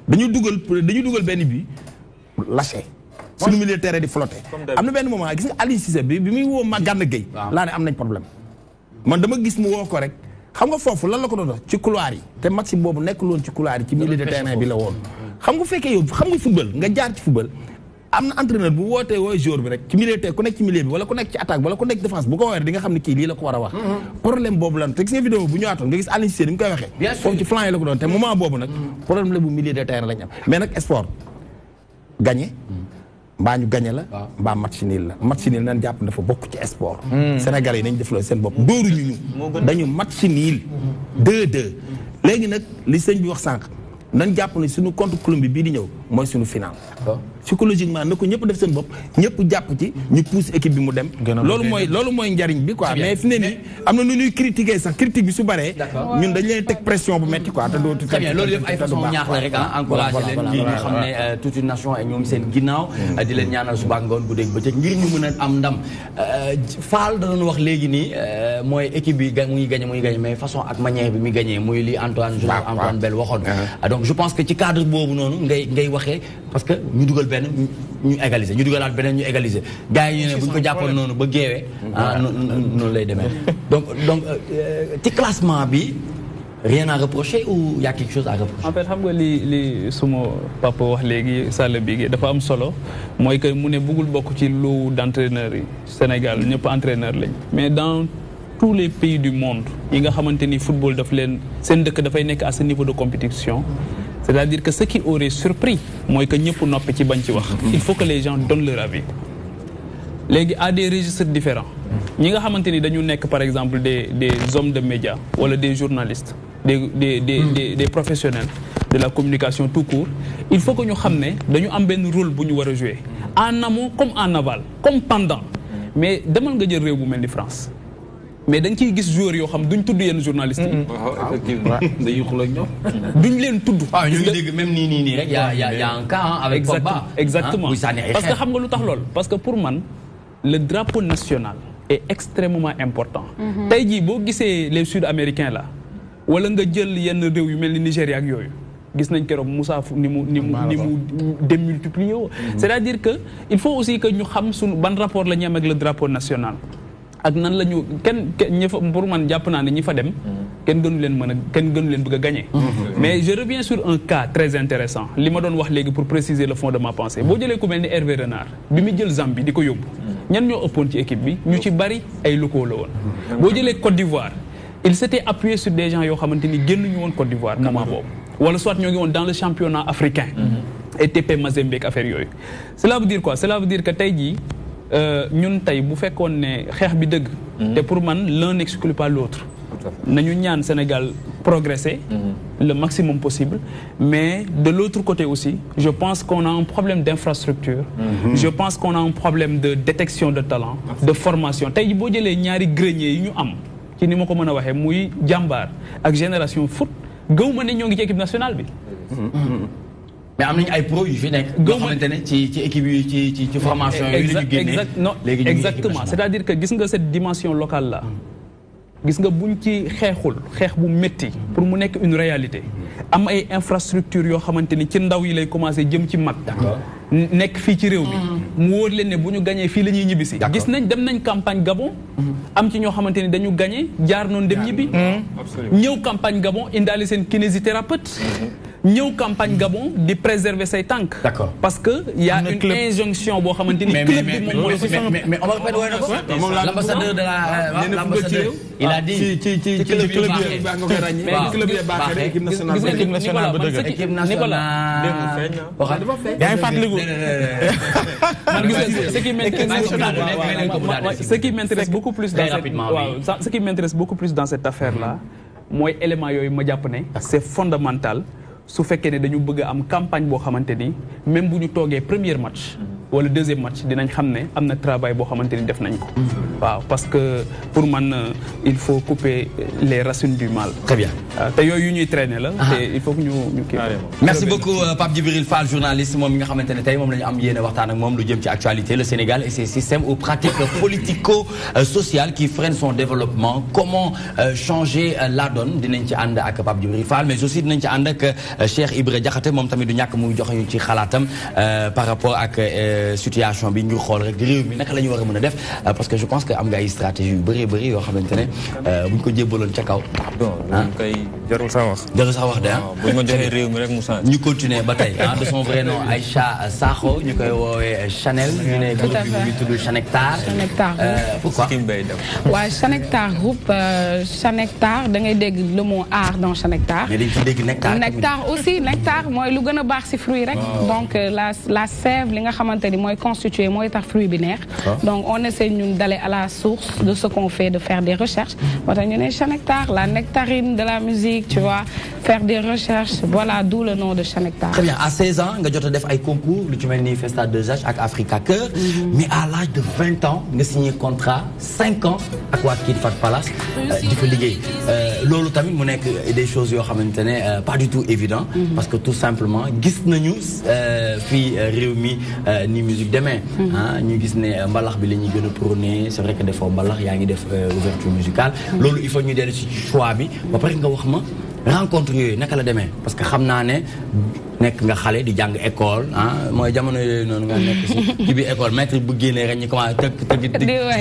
dañu dugal benn but lâché. suñu milieu de terrain di flotté. am na benn moment gis nga Aliou Cissé bi muy woo Gana Gueye. laa ne am nañ problème. man dama gis mu woo ko rek. xam nga foofu lan la ko doon wax ci couloir yi. te match boobu nekkul woon ci couloir yi ci milieu de terrain bi la woon. xam nga fekkee yow xam nga football nga jaar ci football. am na entraîneur bu wootee wooy joueur bi rek ci milieu ku nekk ci milieu bi wala ku nekk ci attaque wala ku nekk défense bu ko woowee di nga xam ne kii lii la ko war a wax. problème boobu lan te gis nga vidéo bu ñëwaatoon nga gis Aliou Cissé ni mu koy waxee. foofu ci flanc yi la ko doon te moment boobu nag. problème la bu milieu de terrain lañ am mais nag sport gagné. mbaa ñu gagné la. mbaa match nul la match nul nan jàpp dafa bokk ci sport. Sénégalais yi nañ def loolu seen bopp dóoruñu ñu. dañu match nul 2-2 léegi nag li sëñ bi wax sànq. nan jàpp ne suñu contre Colombie bii di ñëw mooy suñu final. psychologiquement na ko ñëpp def seen bopp ñëpp jàpp ci ñu pousse équipe bi mu dem. loolu mooy njariñ bi quoi mais fi ne nii am na nu ñuy critiquer sax critique bi su baree. ñun dañ leen teg pression bu metti quoi te dootu. très bien loolu yëpp ay façon ñaax la rek encouragé leen ngir ñu xam ne toute une nation ak ñoom seen ginnaaw. di leen ñaanal suba ngoon guddeeg bëccëg ngir ñu mën a am ndam. Fall da doon wax léegi nii mooy équipe bi muy gagné mais façon ak manière bi muy gagné muy li Antoine Bell waxoon. donc je pense que ci cadre boobu noonu ngay waxee parce que ñu dugal benn ñu égaliser ñu dugalaat beneen ñu égaliser gars yi ñu ne bu ñu ko jàppoon noonu ba géewee noonu lay demee donc ci classement bi rien à reprocher ou y a quelque chose à reprocher. en fait xam nga li suma papa wax léegi Sall bi dafa am solo mooy que mu ne bëggul bokk ci lot d'entraîneurs yi Sénégal ñëpp entraîneur lañ mais dans tous les pays du monde yi nga xamante ni football daf leen seen dëkk dafay nekk à ce niveau de compétition. C'est-à-dire que ce qui aurait surpris mooy que ñëpp noppi ci bañ ci wax. il faut que les gens donnent leur avis. léegi à des registres différents ñi nga xamante ni dañu nekk par exemple des hommes de médias wala des journalistes des professionnels de la communication tout court il faut que ñu xam ne dañu am benn rôle bu ñu war a jouer en amont comme en aval comme pendant mais demal nga jël réew bu mel ni France. mais dañ ciy gis joueurs yoo xam duñ tudd yenn journalistes yi. effectivement dañuy xuloo ak ñoom. duñ leen tudd. waaw ñu ngi dégg même nii rek y a un cas avec Pogba. exactement parce que xam nga lu tax lool parce que pour man le drapeau national est extrêmement important. tey jii boo gisee les sud-américains là wala nga jël yenn réew yu mel ni Nigéria ak yooyu. gis nañ keroog Moussa ni mu démultiplié woo. c'est-à-dire que il faut aussi que ñu xam suñu ban rapport la ñu am ak le drapeau national. ak nan la ñu ñi fa pour man jàpp naa ne ñi fa dem. kenn gënu leen bëgg a gagner. mais je reviens sur un cas très intéressant li ma doon wax léegi pour préciser le fond de ma pensée boo jëlee ku mel ni Hervé Renard bi mu jël Zambie di ko yóbbu. ñan ñoo ëppoon ci équipe bi ñu ci bari ay locaux la woon. boo jëlee Côte d'Ivoire il s'était appuyé sur des gens yoo xamante ni génnuñu woon Côte d'Ivoire moment boobu. wala soit ñoo ngi woon dans le championnat africain. et TP Mazembe ak affaire yooyu. cela veut dire quoi cela veut dire que tey jii. ñun tey bu fekkoon ne xeex bi dëgg. te pour man l'un n'exclut pas l'autre. nañu ñaan Sénégal progresser. le maximum possible. mais de l'autre côté aussi je pense qu'on a un problème d'infrastructure. je pense qu'on a un problème de détection de talent. de formation tey boo jëlee ñaari grenier yi ñu am. ci ni ma ko mën a waxee muy jàmbaar ak génération foot gëw ma ne ñoo ngi ci équipe nationale bi. mais am nañu ay pro yu fi nekk. yoo xamante ne ci équipe yi ci formation yooyu la ñu génnee. non exactement c'est-à-dire que gis nga cette dimension locale là. gis nga buñ ci xeex bu métti pour mu nekk une réalité. am ay infrastructures yoo xamante ni ci ndaw yi lay commencé jëm ci mag. nekk fii ci réew mi. mu wóor leen ne bu ñu gañee fii la ñuy ñibbisi. gis nañ dem nañ campagne Gabon. am ci ñoo xamante ni dañu gañee jaar noonu dem ñibbi. ñëw campagne Gabon indaale seen kinésithérapeute. ñëw campagne Gabon di préserver say tànk. d'accord parce que y a une injonction boo xamante ni. club bi moom mooy mais Omar Pène woy na ko. l'ambassadeur de la l'ambassadeur il a dit ci club yi baax nga koy ràññee. mais club yi baaxee équipe nationale ba dëgg. équipe nationale yaa ngi fàttaliku. ce qui m'intéresse beaucoup plus dans cette affaire là mooy élément yooyu ma jàpp ne c'est fondamental. su fekkee ne dañu bëgg a am campagne boo xamante ni même bu ñu toogee premier match wala deuxième match dinañ xam ne am na travail boo xamante ni def nañ ko. waaw parce que pour man il faut couper les racines du mal. très bien te yooyu yu ñuy traîner la. te il faut que ñu kii. merci beaucoup Pape Djibril Fall journaliste moom mi nga xamante ne tey moom la ñu am yéene waxtaan ak moom lu jëm ci actualité le Sénégal et ses systèmes ou pratiques politico-sociales qui freinent son développement comment changer la donne dinañ ci ànd ak Pape Djibril Fall mais aussi dinañ ci ànd ak Cheikh Ibra Diakhaté moom tamit du ñàkk muy joxe ñu ci xalaatam par rapport ak situation bi ñu xool rek réew mi naka la ñu war a mën a def parce que je pense que am nga ay stratégie yu bëri yoo xamante ne buñ ko jébbaloon ca kaw. bon kay jarul sax wax. jarul sax wax de buñ ma joxee réew mi rek mu sant. ñu continuer ba tey de son vrai nom Aïcha Sakho ñu koy woowee Chanel. ñu ne groupe bi mu ngi tudd Chanectar. Chanectar pourquoi. waaw Chanectar groupe Chanectar da ngay dégg le mot art dans Chanectar. mais dañ ciy dégg nectar. nectar aussi nectar mooy lu gën a baax ci fruit rek. donc la sève li nga xamante ni mooy constitué mooy tax fruit bi neex. donc on essaie ñun d'aller à la source de ce qu'on fait de faire des recherches. moo tax ñu ne Chanectar la nectarine de la musique tu vois faire des recherches voilà d'où le nom de Chanectar. très bien à 16 ans nga jot a def ay concours lu ci mel ni Festa 2H ak Africa Cœur. mais à l'âge de 20 ans nga signé contrat 5 ans ak waa Kid Fat Palace di fa liggéey loolu tamit mu nekk des choses yoo xamante ne pas du tout évident parce que tout simplement gis nañu fii réew mi ni musique demee ñu gis ne mbalax bi la ñuy gën a prôné c'est vrai que defoo mbalax yaa ngi def ouverture musicale loolu il faut ñu dellu ci choix bi ba pare nga wax ma rencontre yooyu naka la demee parce que xam naa ne nekk nga xale di jàng école mooy jamono yooyu noonu nga nekk ci biir école maître bu génnee rek ñu commencé tëgg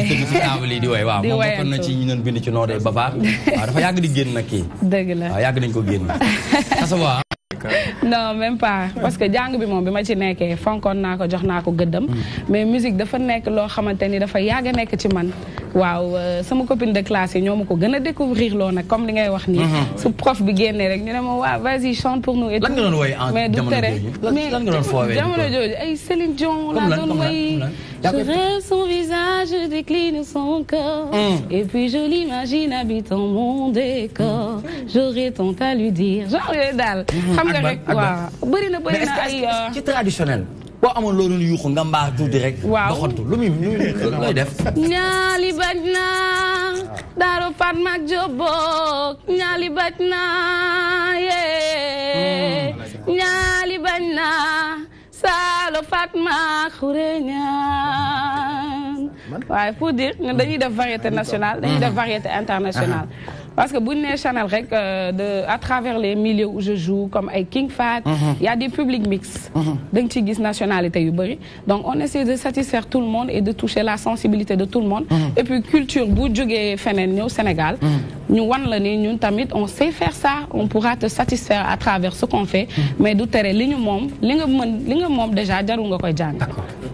ci table yi di woy waaw moom bokkoon na ci ñu doon bind ci noodee babaar waaw dafa yàgg di génn nag kii dëgg la waaw yàgg nañ ko génn asawa non même pas parce que jàng bi moom bi ma ci nekkee fonkoon naa ko jox naa ko gëddam mais musique dafa nekk loo xamante ni dafa yàgg a nekk ci man waaw sama copine de classe yi ñoo ma ko gën a découvrir loo nag comme li ngay wax nii su prof bi génnee rek ñu ne ma waaw vas-y chante pour nous et tout lan nga doon woy mais du tere lan nga doon foowee jamono jooju ay Céline Dion laa doon woy je rêve son visage, je décline son corps et puis je l'imagine habitant mon décor j'aurais tant à lui dire genre yooyu daal xam nga rek waaw bëri na ay ci traditionnel boo amoon loolu nu yuuxu nga mbaa tuuti rek doxantu lu muy looy def ñaali baj na daaro Fatma ak Jobok ñaali baj na yee ñaali baj na Salo Fatma xure ñaan waaye pour dire ñun dañuy def variété nationale dañuy def variété internationale parce que bu ñu nee Chanel rek à travers les milieux où je joue comme ay King Fat il y a des publics mixtes da nga ciy gis nationalité yu bëri donc on essaie de satisfaire tout le monde et de toucher la sensibilité de tout le monde et puis culture bu jógee feneen ñëw Sénégal ñu wan la ni ñun tamit on sait faire ça on pourra te satisfaire à travers ce qu'on fait mais du tere li ñu moom li nga moom déjà jarul nga koy jàng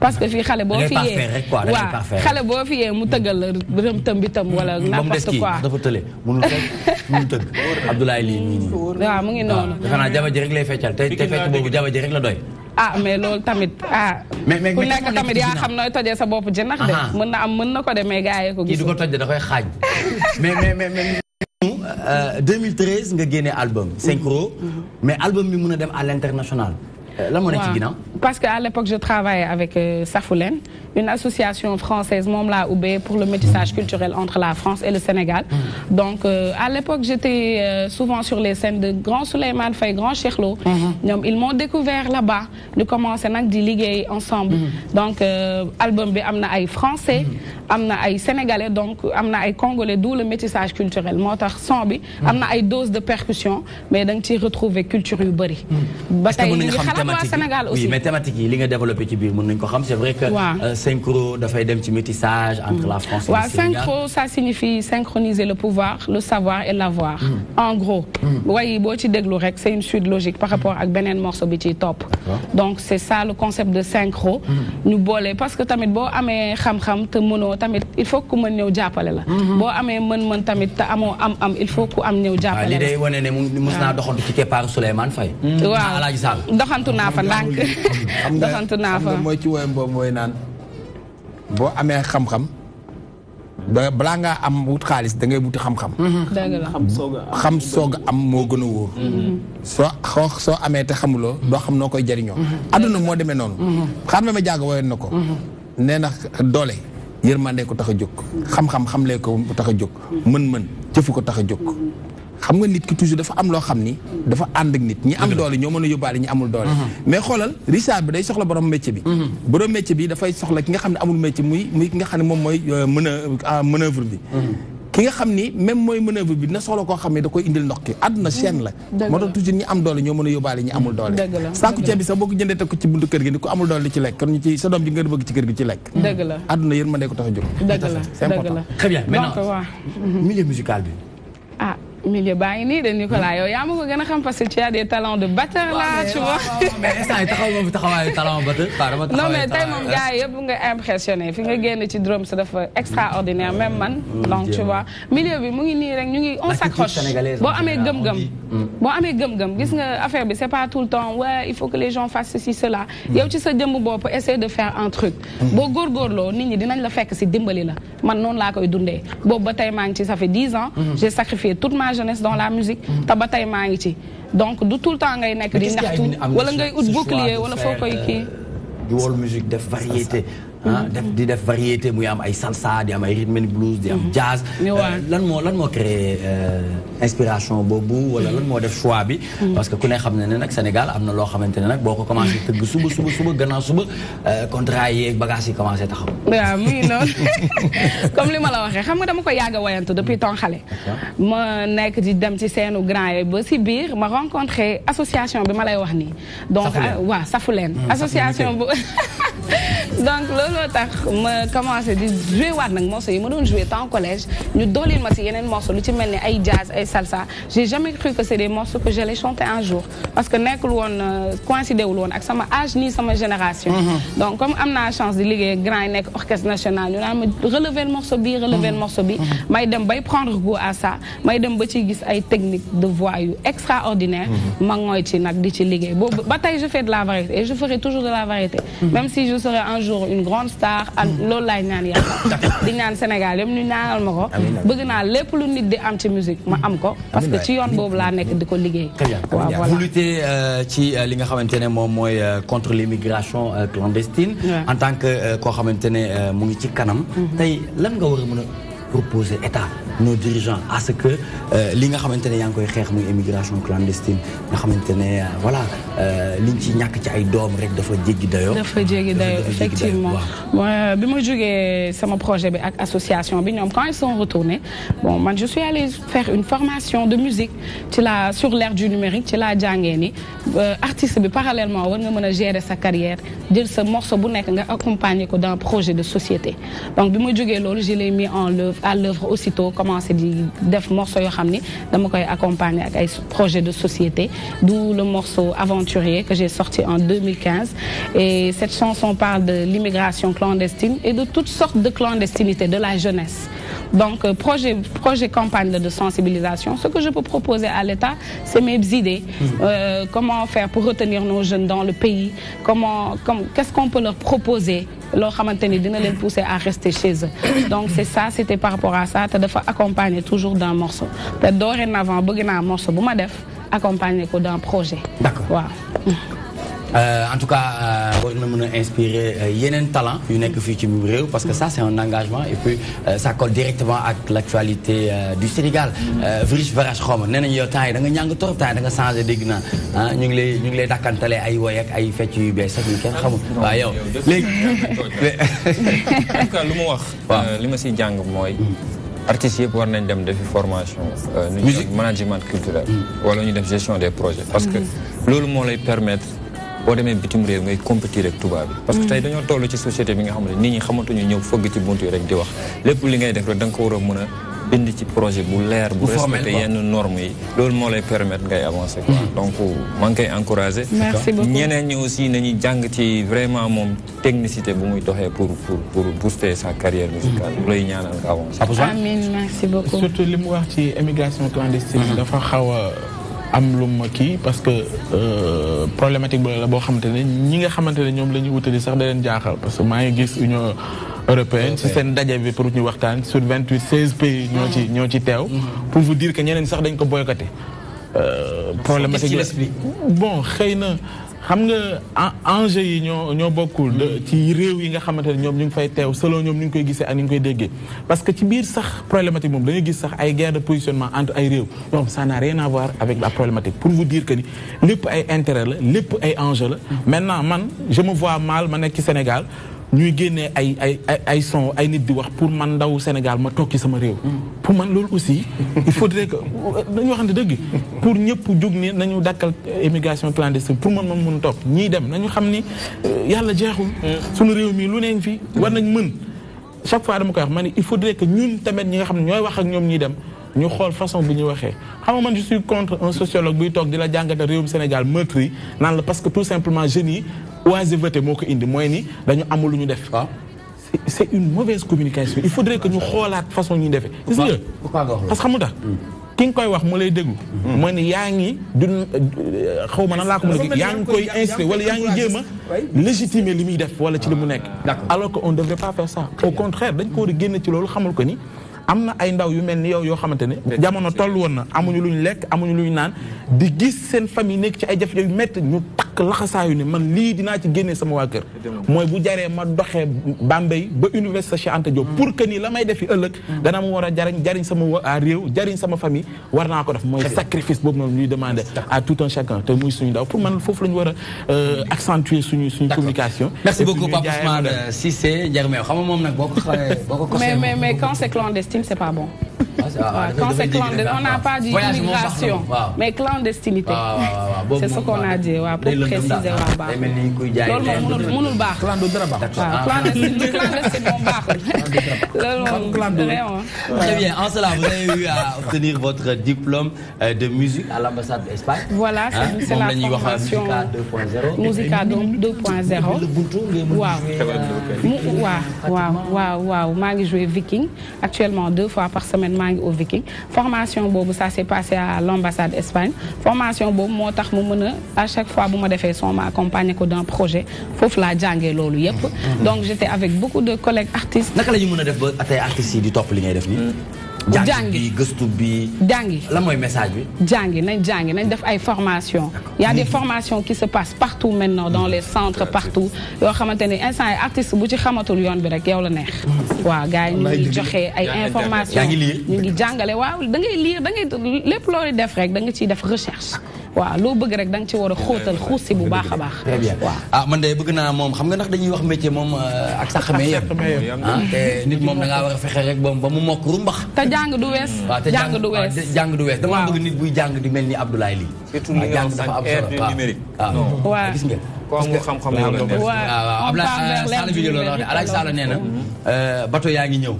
parce que fii xale boo fi yee waaw xale boo fi yee mu tëggal la rëm tëm bi tëm wala n'importe quoi mënul tëgg Abdoulaye lii nii waaw mu ngi noonu defe naa jaba ji rek lay feccal te fecc boobu jaba ji rek la doy mais loolu tamit mais ku nekk tamit yaa xam nooy tojee sa bopp ji nax de mën na ko de mais gars yi ko gis kii du ko toj de da koy xaaj mais 2013 nga génne album synchro mais album bi mën a dem à l'international lan moo nekk ci ginnaaw parce qu'à l'époque, je travaillais avec Safoulen, une association française, Momla Oubé, pour le métissage culturel entre la France et le Sénégal. Donc, à l'époque, j'étais souvent sur les scènes de Grand Souleymane Faye, Grand Cheikh Lo. Ils m'ont découvert là-bas. Nous commençons à liguer ensemble. Donc, album bi amna ay français, amna ay sénégalais, donc amna ay congolais, d'où le métissage culturel. Motax son bi amna ay dose de percussion, mais dang ci retrouver culture yu bari. Ba tay ñu xalat Sénégal aussi. Oui, mais thématique yi li nga développer ci biir mën nañ ko xam, c'est vrai que synchro dafay dem ci métissage entre la France et le Sénégal. Synchro, ça signifie synchroniser le pouvoir, le savoir et l'avoir. En gros, oui, c'est une suite logique par rapport à benen morceau bi ci top. Donc c'est ça le concept de synchro. Nous bolé parce que tamit bo amé xam-xam te mëno tamit il faut que mën ñew jappalé la. Bo amé mën tamit te amo am il faut que am ñew jappalé. Li day woné né musna doxantu ci képar Souleymane Faye. Waaw Alaaji Sall. Doxantu na fa lank. Doxantu na fa. Moy ci woyam bo moy nan bo amé xam-xam balaa ngaa am wut xaalis da ngay wuti xam-xam. dëgg la xam soog am moo gën a wóor. soo amee te xamuloo doo xam noo koy jariñoo. adduna moo demee noonu. xaar ma jàgg woyoon na ko. nee na doole yërmande ko tax a jóg. xam-xam xamlee ko tax a jóg. mën-mën jëfu ko tax a jóg. xam nga nit ki toujours dafa am loo xam ni dafa ànd ak nit ñi am doole ñoo mën a yóbbaale ñi amul doole. mais xoolal Richard bi day soxla borom métier bi. borom métier bi dafay soxla ki nga xam ne amul métier muy ki nga xam ne moom mooy manœuvre bi. ki nga xam ni même mooy manœuvre bi dina soxla koo xam ne da koy indil ndox ki àdduna chaîne la. moo tax toujours ñi am doole ñoo mën a yóbbaale ñi amul doole. saaku ceeb bi sax boo ko jëndee teg ko ci buntu kër gi ni ko amul doole di ci lekk kon ñu ci sa doom ji nga bëgg ci kër gi ci lekk. dëgg la àdduna yërmande ko tax a jóg. dëgg la c'est important. Très bien maintenant milieu musical bi. Ah, milieu baa ngi de Nicolas yow yaa ma ko gën a xam parce que tu as des talents de batteur là tu vois. mais instant yi taxaw moom taxawaayu talent batteur. non mais tey moom gars yi yëpp nga impressionné fi nga génn ci drum sa dafa extraordinaire même man. donc tu vois milieu bi mu ngi nii rek ñu ngi on s'accroche boo amee gëm-gëm. boo amee gëm-gëm gis nga affaire bi c'est pas tout le temps ouais il faut que les gens fassent ceci cela. yow ci sa jëmm bopp essayer de faire un truc. boo góorgóorloo nit ñi dinañ la fekk si dimbali la man noonu laa koy dundee boobu ba tey maa ngi ci ça fait 10 ans. j'ai sacrifié toute ma jeunesse dans la musique te ba tey maa ngi ci donc du tout le temps ngay nekk di ñaxtu wala ngay ut bouclier wala foo koy kii di wol musique def variété di def variété muy am ay salsa di am ay rhythm and blues di am jazz lan moo créé inspiration boobu wala lan moo def choix bi parce que ku ne xam ne nag Sénégal am na loo xamante ne nag boo ko commencé tëgg suba gannaaw suba contrat yeeg bagages yi commencé taxaw waaw mu ngi noonu comme li ma la waxee xam nga dama ko yàgg a wayantu depuis ton xale ma nekk di dem ci seenu grand yi ba si biir ma rencontré association bi ma lay wax nii donc waaw Safoulen association bu donc looloo tax ma commencé di jouer waat nag morceau yi ma doon jouer tant collège ñu dooleel ma si yeneen morceau lu ci mel ni ay jazz ay salsa j'ai jamais cru que c'est des morceaux que j'allais chanter un jour parce que nekkul woon coïncidé wul woon ak sama âge ni sama génération donc comme am naa chance di liggéey grand yi nekk orchestre national ñu naan ma relever le morceau bi may dem bay prendre goût à ça may dem ba ci gis ay techniques de voix yu extraordinaire ma ngooy ci nag di ci liggéey boobu ba tey je fais de la variété et je ferai toujours de la variété même si je serai un jour une grande star loolu laay ñaan yàlla di ñaan Sénégal yëpp ñu ñaanal ma ko bëgg naa lépp lu nit di am ci musique ma am ko parce que ci yoon boobu laa nekk di ko liggéey waaw voilà vous luttez ci li nga xamante ne moom mooy contre l'immigration clandestine en tant que koo xamante ne mu ngi ci kanam tey lan nga war a mën a proposer état nos dirigeants à ce que li nga xamante ne yaa ngi koy xeex muy immigration clandestine nga xamante ne voilà liñ ci ñàkk ci ay doom rek dafa jéggi dayoo. dafa jéggi dayoo effectivement. bi ma jógee sama projet bi ak association bi ñoom quand ils sont retournés bon man je suis allée faire une formation de musique sur l'ère du numérique ci laa jàngee ni artiste bi parallèlement war nga mën a gérer sa carrière jël sa morceau bu nekk nga accompagner ko dans un projet de société donc bi ma jógee loolu je l'ai mis à l'œuvre aussitôt commencé di def morceau yoo xam ni dama koy accompagner ak ay projet de société d'où le morceau Aventurier que j'ai sorti en 2015 et cette chanson parle de l'immigration clandestine et de toutes sortes de clandestinité de la jeunesse donc projet campagne de sensibilisation ce que je peux proposer à l'État c'est mes idées comment faire pour retenir nos jeunes dans le pays qu'est-ce qu'on peut leur proposer loo xamante ni dina leen pousser à rester chez eux donc c'est ça c'était par rapport à ça te dafa accompagner toujours d'un morceau te dorénavant bëgg naa morceau bu ma def accompagner ko d'un projet d'accord waaw En tout cas war na mën a inspirer yeneen talent yu nekk fii ci biir réew parce que ça c'est un engagement et puis ça colle directement ak l'actualité du Sénégal. Vrish Varash xaw ma nee nañu yow temps yi da nga ñàng trop temps yi da nga changé dégg naa ah ñu ngi lay dakkantalee ay woy ak ay fecc yu bees sax yu kenn xamul. waaw yow léegi. en tout cas lu mu wax. li ma si jàng mooy. artistes yëpp war nañ dem defi formation. musique management culturel. wala ñu def gestion des projets. parce que loolu moo lay permettre boo demee bitim réew ngay compétir ak tubaab bi. parce que tey dañoo toll ci société bi nga xam ne nit ñi xamatuñu ñëw fëgg ci buntu yi rek di wax lépp li ngay def rek da nga ko war a mën a bind ci projet bu leer. bu respecté yenn normes yi. loolu moo lay permettre ngay avancer quoi. donc maa ngi koy encourager. merci beaucoup ñeneen ñi aussi nañuy jàng ci vraiment moom technicité bu muy doxee pour booster sa carrière musicale. lay ñaanal nga avancer. amiin merci beaucoup. surtout li mu wax ci émigration clandestine. dafa xaw a am lu ma kii parce que problématique la boo xamante ne ñi nga xamante ne ñoom la ñuy wutali sax da leen jaaxal parce que maa ngi gis Union européenne ci seen daje bi pour ñu waxtaan sur 16 pays ñoo ci teew. pour vous dire que ñeneen sax dañ ko boycotté. problématique la bon xëy na xam nga enjeu yi ñoo bokkul. ci réew yi nga xamante ne ñoom ñu ngi fay teew selon ñoom ñu ngi koy gisee ak ni ñu koy déggee. parce que ci biir sax problématique moom da ngay gis sax ay guerre de positionnement entre ay réew ñoom ça n'a rien à voir avec la problématique pour vous dire que ni lépp ay intérêt la lépp ay enjeu la. maintenant man je me vois mal ma nekk ci Sénégal. ñuy génnee ay son ay nit di wax pour man ndaw Sénégal ma toog ci sama réew. pour man loolu aussi il faudrait que dañu waxante dëgg. pour ñëpp jóg ni nañu dakkal immigration clandestine pour man mën a toog ñiy dem nañu xam ni yàlla jeexul. sunu réew mi lu neen fi war nañ mën chaque fois dama koy wax ma ni il faudrait que ñun tamit ñi nga xam ne ñooy wax ak ñoom ñiy dem ñu xool façon bi ñuy waxee. xam nga man je suis contre un sociologue buy toog di la jàngate réewum Sénégal meurtre naan la parce que tout simplement jeunes yi oisiveté moo ko indi mooy ni dañu amul lu ñu def. c'est une mauvaise communication il faudrait que ñu xoolaat façon ñuy defee. gis nga parce que xamul tax ki nga koy wax mu lay déglu. mooy ni yaa ngi xaw ma nan laa ko mën a gis yaa ngi koy instruire wala yaa ngi jéem a légitimer li muy def wala ci li mu nekk. alors que on devrait pas faire ça au contraire dañ ko war a génn ci loolu xamul ko ni. am na ay ndaw yu mel ni yow yoo xamante ne jamono toll woon na amuñu luñ lekk amuñu luñ naan di gis seen famille nekk ci ay jafe-jafe yu métti ñu takk laxasaayu ne man lii dinaa ci génnee sama waa kër mooy bu jaree ma doxee Bambey ba université Cheikh Anta Diop pour que nii la may defi ëllëg dana ma war a jariñ sama réew jariñ sama famille war naa ko def mooy sacrifice boobu noonu ñuy demander à tout un chacun te muy suñu ndaw pour man foofu la ñu war a accentuer suñu communication. Merci beaucoup Pape Ousmane Cissé Ndiarmew xam nga moom nag boo ko mais quand c'est clandestine c'est pas bon. Quand c'est clandestin, on n'a pas dit immigration, mais clandestinité. C'est ce qu'on a dit, pour préciser. Loolu baax. Clandestin moom baaxul. Très bien. En cela, vous avez eu à obtenir votre diplôme de musique à l'ambassade d'Espagne. Voilà, c'est la formation Musica 2.0. Waaw. Maa ngi joué Viking actuellement 2 fois par semaine maa ngi au Viking formation boobu ça s'est passé à l'ambassade d'Espagne formation boobu moo tax mu mën a à chaque fois bu ma defee son ma accompagné ko d'un projet foofu laa jàngee loolu yépp donc j'étais avec beaucoup de collègues artistes. naka la ñu mën a def ba tey artistes yi di topp li ngay def nii. jàngi gëstu bi. jàngi lan mooy message bi. jàngi nañ def ay formations. Il y a des formations qui se passent partout maintenant dans les centres partout yoo xamante ne instant yi artiste bu ci xamatul yoon bi rek yow la neex. waaw gars yi ñu ngi joxe ay informations ñu ngi jàngale waaw da ngay lire da ngay lépp looy def rek da nga ciy def recherche. waaw loo bëgg rek da nga ci war a xóotal xuus si bu baax a baax. très bien waaw man de bëgg naa moom xam nga ndax dañuy wax métier moom ak sax xamee yem. te nit moom da ngaa war a fexe rek ba mu mokk rumbax. te jàng du wees. jàng du wees damaa bëgg nit buy jàng di mel ni Abdoulaye Ly. surtout li nga xam ère du numérique. waaw gis nga. ko am xam-xam yow la neex. waaw Abdoulaye Sall bi loolu wax de Alaaji Sall nee na bateau yaa ngi ñëw.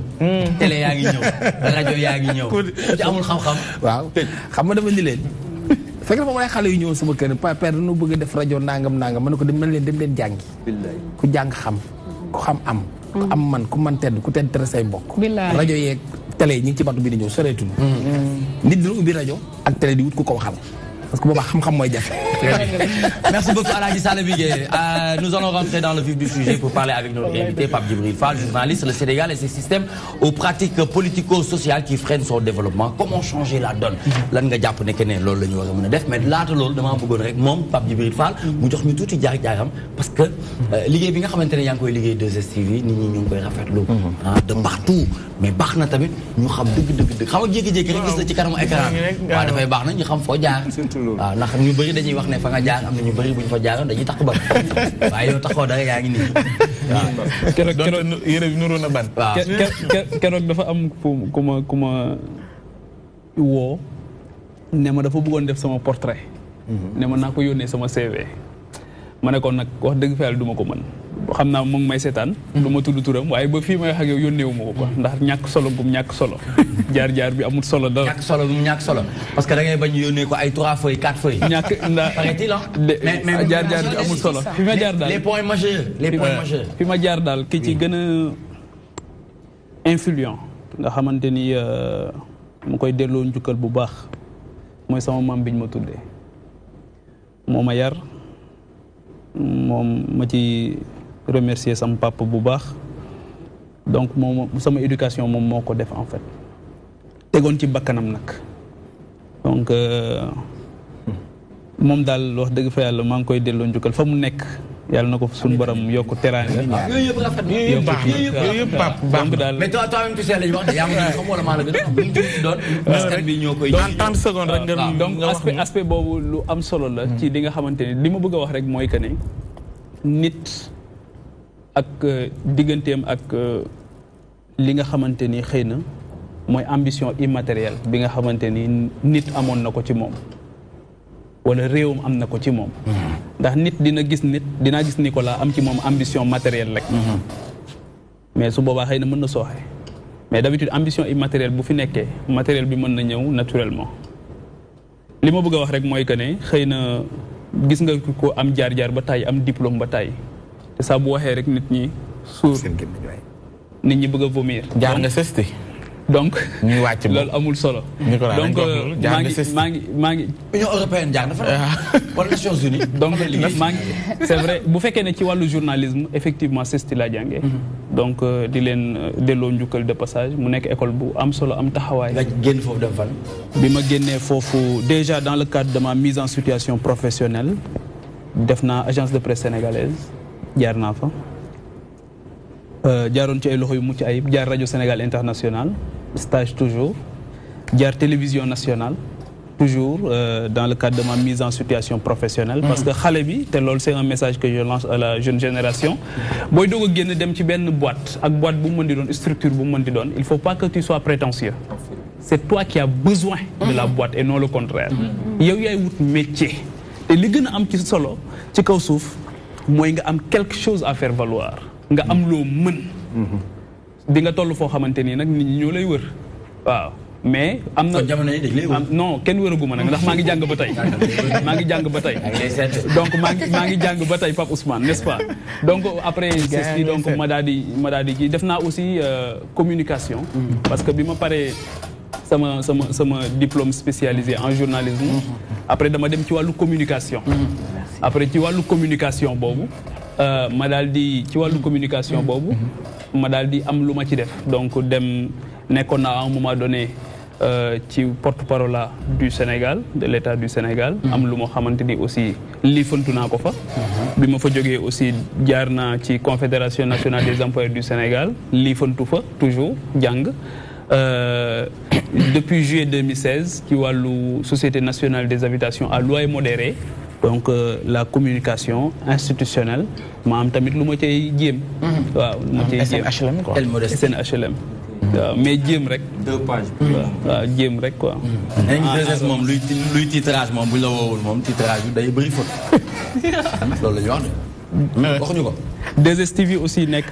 télé yaa ngi ñëw rajo yaa ngi ñëw. ku ci amul xam-xam. waaw xam nga dama ni leen. fekk na moom ay xale yu ñëw sama kër père dañu bëgg a def rajo nangam ma ne ko dem leen jàngi. ku jàng xam ku xam am. ku am man ku man tedd ku tedd tere say mbokk. rajo yeeg télé yi ñu ngi ci bateau bi di ñëw soreetul. nit dina ubbi rajo ak télé di wut ku ko waxal. parce que boobaa xam-xam mooy jafe. Merci beaucoup Aladji Saleh Bigué. Nous allons rentrer dans le vif du sujet pour parler avec notre invité Pape Djibril Fall, journaliste. Le Sénégal et ses systèmes aux pratiques politico-sociales qui freinent son développement. Comment changer la donne? Lan nga jàpp ne que ne loolu la ñu war a mën a def mais laata loolu damaa bëggoon rek moom Pape Djibril Fall mu jox ñu tuuti jaar-jaaram parce que liggéey bi nga xamante ne yaa ngi koy liggéey 2STV nit ñi ñu ngi koy rafetlu de partout mais baax na tamit ñu xam dëgg xam nga jékki-jékki rek gis la ci kanamu écran waaw dafay baax na ñu xam foo jaar waaw ndax ñu bëri dañuy wax ne fa nga jaar am na ñu bëri bu ñu fa jaaroon dañuy takk ba waaye yow taxoo dara yaa ngi nii waaw keroog yére bi nuru na ban waaw keroog dafa am ku ma woo ne ma dafa bëggoon def sama portrait ne ma naa ko yónnee sama CV ma ne ko nag wax dëgg fa yàlla du ma ko mën xam naa mu ngi may seetaan du ma tudd turam waaye ba fii may wax ak yow yónneewu ma ko quoi ndax ñàkk solo gum ñàkk solo jaar-jaar bi amul solo dara ñàkk solo gum ñàkk solo parce que da ngay bañ yónnee ko ay 3 feuilles 4 feuilles ñàkk ndax mais jaar-jaar bi amul solo fi ma jaar daal les points majeurs fi ma jaar daal ki ci gën a influent nga xamante ni mu koy delloo njukkal bu baax mooy sama maam biñ ma tuddee moo ma yar moom ma ci remercier sama papa bu baax donc moom sama éducation moom moo ko def en fait tegoon ci bakkanam nag donc moom daal wax dëgg fa yàlla maa ngi koy delloo njukkal fa mu nekk yàlla na ko suñu borom yokk teraanga. yooyu yëpp rafet na yooyu yëpp baax donc daal mais toi même tu sais lañu wax de yaa ngi xam wala maa la gën a xam bu ñu ci doon askan bi ñoo koy 30 secondes rek donc aspect boobu lu am solo la ci li nga xamante ni li ma bëgg a wax rek mooy que ne nit ak digganteem ak li nga xamante ni xëy na mooy ambition immatérielle bi nga xamante ni nit amoon na ko ci moom wala réewam am na ko ci moom ndax nit dinaa gis Nicolas am ci moom ambition matérielle rek mais su boobaa xëy na mën na sooxe mais d'habitude ambition immatérielle bu fi nekkee matériel bi mën na ñëw naturellement li ma bëgg a wax rek mooy que ne xëy na gis nga ko am jaar-jaar ba tàyyi am diplôme ba tàyyi te saa bu waxee rek nit ñi suur nit ñi bëgg a vomir jaar nga sesti donc ñuy wàcc loolu amul solo donc maa ngi Union européenne jaar na fa wala Nations Unies donc maa ngi c'est vrai bu fekkee ne ci wàllu journalisme effectivement CESTI laa jàngee donc di leen delloo njukkal de passage mu nekk école bu am solo am taxawaay nga génn foofu dem fan bi ma génnee foofu déjà dans le cadre de ma mise en situation professionnelle def naa agence de presse sénégalaise jaar naa fa jaaroon ci ay loxo yu mucc ayib jaar rajo Sénégal international stage toujours jaar télévision nationale toujours dans le cadre de ma mise en situation professionnelle parce que xale bi te loolu c'est un message que je lance à la jeune génération booy doog a génn dem ci benn boîte ak boîte bu mu mën di doon structure bu mu mën di doon il faut pas que tu sois prétentieux c'est toi qui as besoin de la boîte et non le contraire yow yaay wut métier te li gën a am ci solo ci kaw suuf mooy nga am quelque chose à faire valoir nga am loo mën di nga toll foo xamante nii nag nit ñi ñoo lay wër waaw mais am na jamono yi dañ lay wër non kenn wëraguma nag ndax maa ngi jàng ba tey donc maa ngi jàng ba tey Pape Ousmane n'est-ce pas donc après CESTI donc ma daal di kii def naa aussi communication parce que bi ma paree sama diplôme spécialisé en journalisme après dama dem ci wàllu communication après ci wàllu communication boobu ma daal di ci wàllu communication boobu ma daal di am lu ma ci def donc dem nekkoon na à un moment donné ci porte-parole du Sénégal de l'État du Sénégal am lu ma xamante ni aussi liifantu naa ko fa bi ma fa jógee aussi jaar naa ci Confédération nationale des employeurs du Sénégal liifantu fa toujours jàng depuis juillet 2016 ci wàllu Société nationale des habitations à loyer modéré donc la communication institutionnelle ma am tamit lu ma cay jéem waaw lu ma cay jéem SNHLM waaw mais jéem rek 2 pages waaw jéem rek quoi moom luy titrage moom bu ñu la woowul moom titrage bi day bëri faute loolu la ñu wax de waxuñu ko 2STV aussi nekk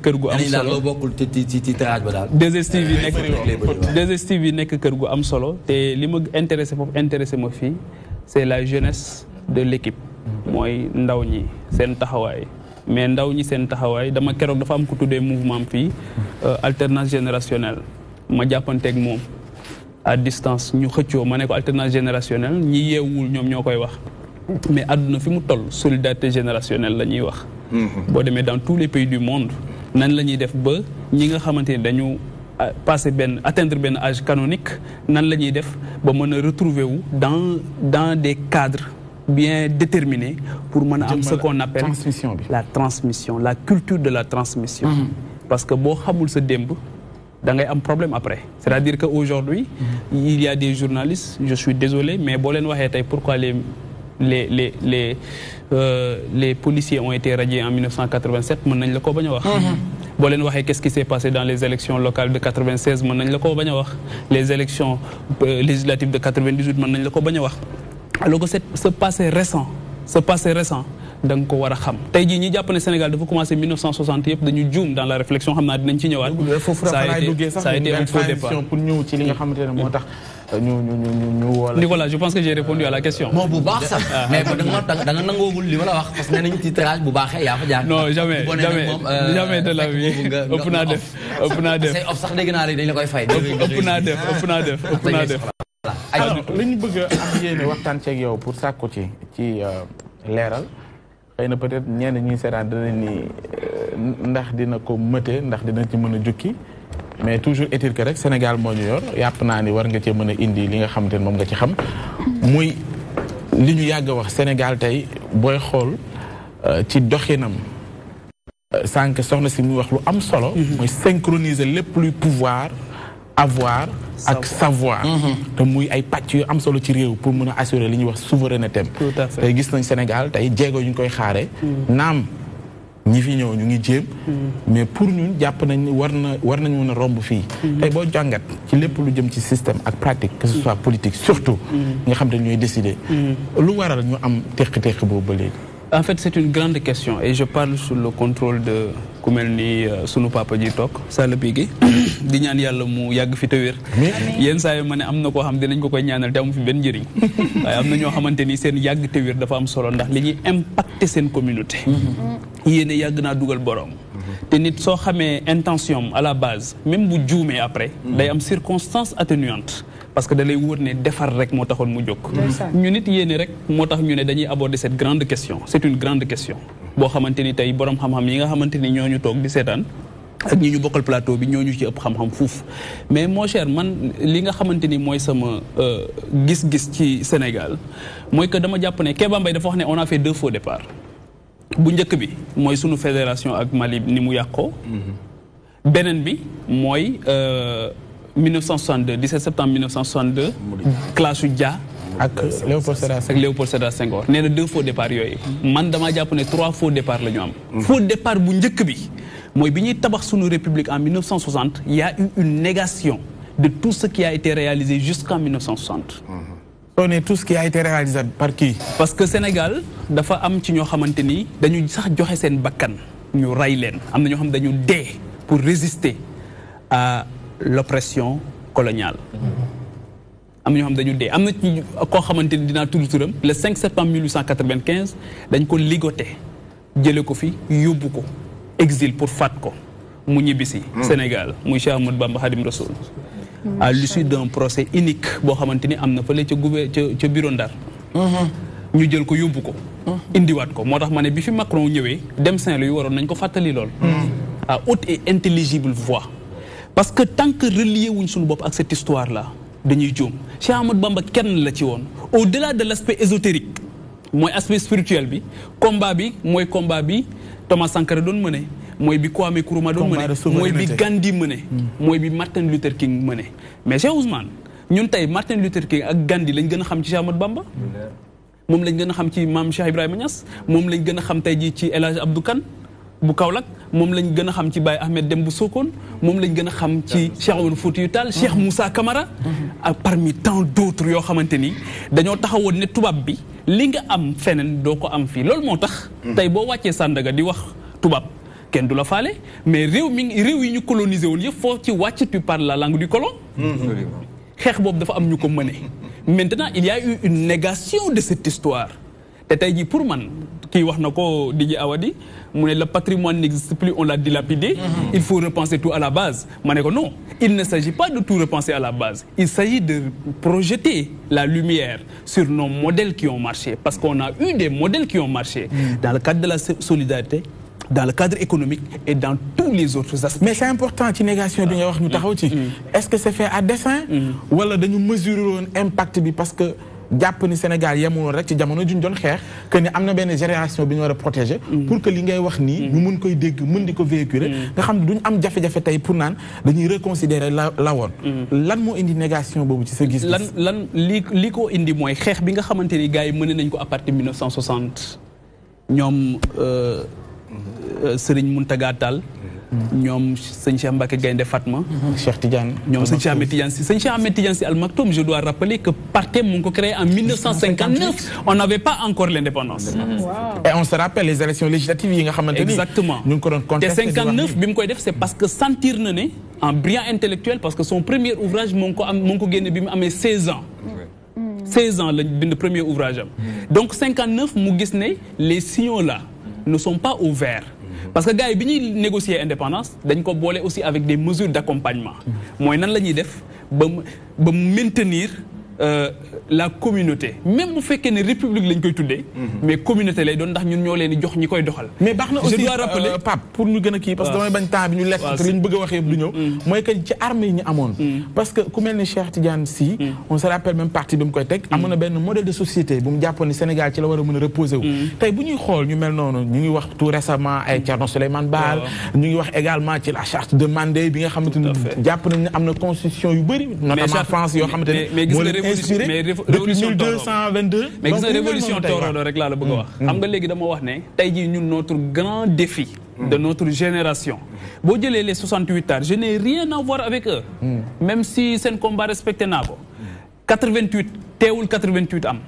kër gu am solo loo bokkul ci titrage ba daal 2STV nekk kër gu am solo te li ma intéressé ma fii c'est la jeunesse de l'équipe mooy ndaw ñi seen taxawaay mais ndaw ñi seen taxawaay dama keroog dafa am ku tuddee mouvement fii alternance générationnelle ma jàppanteeg moom à distance ñu xëccoo ma ne ko alternance générationnelle ñi yeewul ñoom ñoo koy wax mais àdduna fi mu toll solidarité générationnelle la ñuy wax boo demee dans tous les pays du monde nan la ñuy def ba ñi nga xamante ni dañu atteindre benn âge canonique nan la ñuy def ba mën a retrouver wu dans des cadres bien déterminés pour mën a am ce qu'on appelle la transmission la culture de la transmission parce que boo xamul sa démb da ngay am problème après c'est-à-dire que aujourd'hui il y a des journalistes je suis désolé mais boo leen waxee tey pourquoi les policiers ont été radiés en 1987 mën nañ la ko bañ a wax boo leen waxee qu'est-ce qui s'est passé dans les élections locales de 96 mën nañ la ko bañ a wax les élections législatives de 98 mën nañ la ko bañ a wax alors que ce passé récent da nga ko war a xam tey jii ñi jàpp ne Sénégal dafa commencé 1960 yëpp dañu juum dans la réflexion xam naa dinañ ci ñëwaat ça a été un faux départ pour ñëw ci li nga xamante ne moo tax ñu woo la Nicolas je pense que j'ai répondu à la question moo bu baax sax mais da nga nangoogul li ma la wax parce que nee nañu titrage bu baaxee yaa fa jaar non jamais de la vie ëpp naa def say of sax dégg naa dañ la koy fay ëpp naa def alors li ñu bëgg a am yéene waxtaan ceeg yow pour sàkku ci leeral xëy na peut-être ñenn ñuy seetaan dinañ ni ndax dina ko mëte ndax dina ci mën a jukki mais toujours est-il que rek Sénégal moo ñu yor yàpp naa ni war nga cee mën a indi li nga xamante ne moom nga ci xam muy li ñu yàgg a wax Sénégal tey booy xool ci doxinam sànq soxna si muy wax lu am solo mooy synchroniser lépp luy pouvoir avoir ak savoir te muy ay pàcc yu am solo ci réew pour mën a assurer li ñuy wax souveraineté tey gis nañ Sénégal tey jéego yu ñu koy xaare naam ñi fi ñëw ñu ngi jéem mais pour ñun jàpp nañ war nañ mën a romb fii tey boo jàngat ci lépp lu jëm ci système ak pratique que ce soit politique surtout nga xam te ñooy décider lu waral ñu am teq-teq boobu ba léegi en fait c'est une grande question et je parle sous le contrôle de ku mel ni sunu papa ji toog Sall Bigué di ñaan yàlla mu yàgg fi te wér yenn saa yi ma ne am na koo xam dinañ ko koy ñaanal te amu fi benn njëriñ waaye am na ñoo xamante ni seen yàgg te wér dafa am solo ndax li ñuy impacter seen communauté yéene yàgg naa dugal borom te nit soo xamee intention à la base même bu juumee après day am circonstance atténuante parce que da lay wóor ne defar rek moo taxoon mu jóg ñu nit yéene rek moo tax ñu ne dañuy aborder cette grande question c'est une grande question boo xamante ni tey borom xam-xam yi nga xamante ni ñooñu toog di seetaan ak ñi ñu bokkal plateau bi ñooñu ci ëpp xam-xam fuuf mais mon cher man li nga xamante ni mooy sama gis-gis ci Sénégal mooy que dama jàpp ne Kéba Mbaye dafa wax ne on a fait 2 faux départs bu njëkk bi mooy sunu fédération ak Mali ni mu yàqoo beneen bi mooy 1962 17 septembre 1962 classe Dia ak Léopold Sédar Senghor nee na 2 faux départs yooyu man damaa jàpp ne 3 faux départs la ñu am faux départ bu njëkk bi mooy bi ñuy tabax sunu république en 1960 il y a eu une négation de tout ce qui a été réalisé jusqu'en 1960 on est tout ce qui a été réalisé par qui parce que Sénégal dafa am ci ñoo xamante ni dañu sax joxe seen bakkan ñu rey leen am na ñoo xam dañu dee pour résister à l'oppression coloniale am na ñoo xam dañu dee am na ci koo xamante ni dinaa tudd turam le 5 septembre 1895 dañ ko ligoté jële ko fi yóbbu ko exil pour faat ko mu ñibbisi Sénégal muy Cheikh Ahmadou Bamba Khadim Rassoul à l'issue d'un procès unique boo xamante ni am na fële ca bureau Ndar ñu jël ko yóbbu ko indiwaat ko moo tax ma ne bi fi Macron ñëwee dem Saint-Louis waroon nañ ko fàttali lool à haute et intelligible voix parce que tant que relié wuñ suñu bopp ak cette histoire là dañuy juum Cheikh Ahmadou Bamba kenn la ci woon au-delà de l'aspect ésotérique mooy aspect spirituel bi combat bi mooy combat bi Thomas Sankara doon mëne mooy bi Kwame Nkrumah doon mëne mooy bi Gandhi mëne mooy bi Martin Luther King mëne mais Cheikh Ousmane ñun tey Martin Luther King ak Gandhi lañ gën a xam ci Cheikh Ahmadou Bamba moom lañ gën a xam ci maam Cheikh Ibrahima Niass moom lañ gën a xam tey jii ci El Hadj Abdou Kane bu Kaolack moom lañ gën a xam ci Baye Ahmed Dem bu Sokone moom lañ gën a xam ci Cheikh Omar Foutiyou Tall Cheikh Moussa Camara ak parmi tant d'autres yoo xamante ni dañoo taxawoon ne tubaab bi li nga am feneen doo ko am fii loolu moo tax tey boo wàccee Sandaga di wax tubaab kenn du la faale mais réew yi ñu colonisé woon yëpp foo ci wàcc tu parles la langue du colon xeex boobu dafa am ñu ko mëne maintenant il y a eu une négation de cette histoire te tey jii pour man kii wax na ko Didier Awadi mu ne le patrimoine n'existe plus, on l'a dilapidé, il faut repenser tout à la base. Ma ne ko non, il ne s'agit pas de tout repenser à la base, il s'agit de projeter la lumière sur nos modèles qui ont marché, parce qu'on a eu des modèles qui ont marché dans le cadre de la solidarité, dans le cadre économique et dans tous les autres aspects. Mais c'est important, la négation de wax ñu taxaw ci. Est-ce que c'est fait à dessein wala dañu mesurer l'impact bi parce que jàpp ni Sénégal yemul rek ci jamono juñ doon xeex que ni am na benn génération bi ñu war a protéger pour que li ngay wax nii ñu mun koy dégg mën di ko véhiculer nga xam ne duñ am jafe-jafe tey pour naan dañuy reconsidérer la woon lan moo indi négation boobu ci sa gis lan li ko indi mooy xeex bi nga xamante ni gars yi mën nañ ko à partir de 1960 ñoom Serigne Mountaga Tall ñoom sëñ Cheikh Mbacké Gaïndé Fatma Cheikh Tidiane ñoom sëñ Cheikh Ahmed Tidiane Sy sëñ Cheikh Ahmed Tidiane Sy Al Maktoum, je dois rappeler que Partem mu ngi ko créé en 1959 on n'avait pas encore l'indépendance. Et on se rappelle les élections législatives yi nga xamante ni exactement ñu ngi ko doon contesté te 59 bi mu koy def c'est parce que sentir na ne en brillant intellectuel parce que son premier ouvrage mu ngi ko génne bi mu amee 16 ans 16 ans lañ bind premier ouvrage am donc 59 mu gis ne les signaux là ne sont pas au vert. Parce que gars yi bi ñuy négocier indépendance dañ ko boole aussi avec des mesures d'accompagnement mooy nan la ñuy def ba maintenir la communauté même bu fekkee ne république lañ koy tuddee mais communauté lay doon ndax ñun ñoo leen di jox ñi koy doxal. mais baax na aussi je dois rappeler Pape pour ñu gën a kii parce que damay bañ temps bi ñu lekk te li ñu bëgg a wax yëpp du ñëw mooy que ci armée yi ñu amoon parce que ku mel ni Cheikh Tidiane Sy on se rappelle même parti bi mu koy teg amoon na benn modèle de société bu mu jàppoon ni Sénégal ci la war a mën a reposer wu tey bu ñuy xool ñu mel noonu ñu ngi wax tout récemment ay Thierno Souleymane Baal ñu ngi wax également ci la charte de Mandé bi nga xamante ni jàpp nañ ne am na constitution yu bëri notamment France yoo xamante ne moo leen inspiré depuis 1222 mais gis nga révolution Torodo rek laa la bëgg a wax xam nga léegi dama wax ne tey jii ñun notre grand défi de notre génération boo jëlee les 68 ans je n'ai rien à voir avec eux même si seen combat respecté naa ko 88 teewul 88 am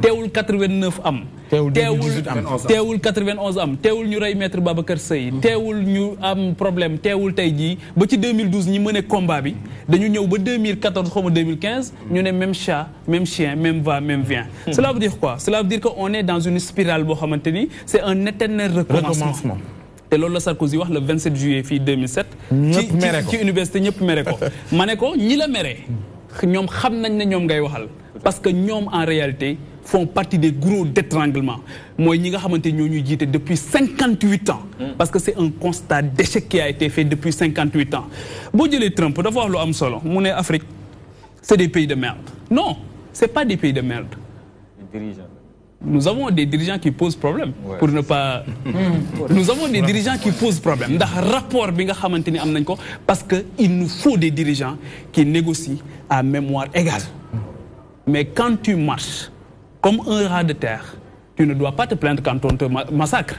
teewul 89 am teewul 91 am teewul ñu rey maître Babacar Seye teewul ñu am problème teewul tey jii ba ci 2012 ñi mëne combat bi dañu ñëw ba 2014 xaw ma 2015 ñu ne même chat même chien même va même vient cela veut dire quoi cela veut dire que on est dans une spirale boo xamante ni c'est un éternel recommencement te loolu la Sarkozy wax le 27 juillet fii 2007 ci université ñëpp mere ko ma ne ko ñi la mere ñoom xam nañ ne ñoom ngay waxal parce que ñoom en réalité font partie des gros d'étranglement mooy ñi nga xamante ñoo ñuy jiite depuis 58 ans parce que c'est un constat d'échec qui a été fait depuis 58 ans boo jëlee Trump dafa wax lu am solo mu ne Afrique c'est des pays de merde non c'est pas des pays de merde nous avons des dirigeants qui posent problème pour ne pas nous avons des dirigeants qui posent problème ndax rapport bi nga xamante ni am nañ ko parce que il nous faut des dirigeants qui négocient à mémoire égale mais quand tu marches comme un rat de terre tu ne dois pas te plaindre quand on te massacre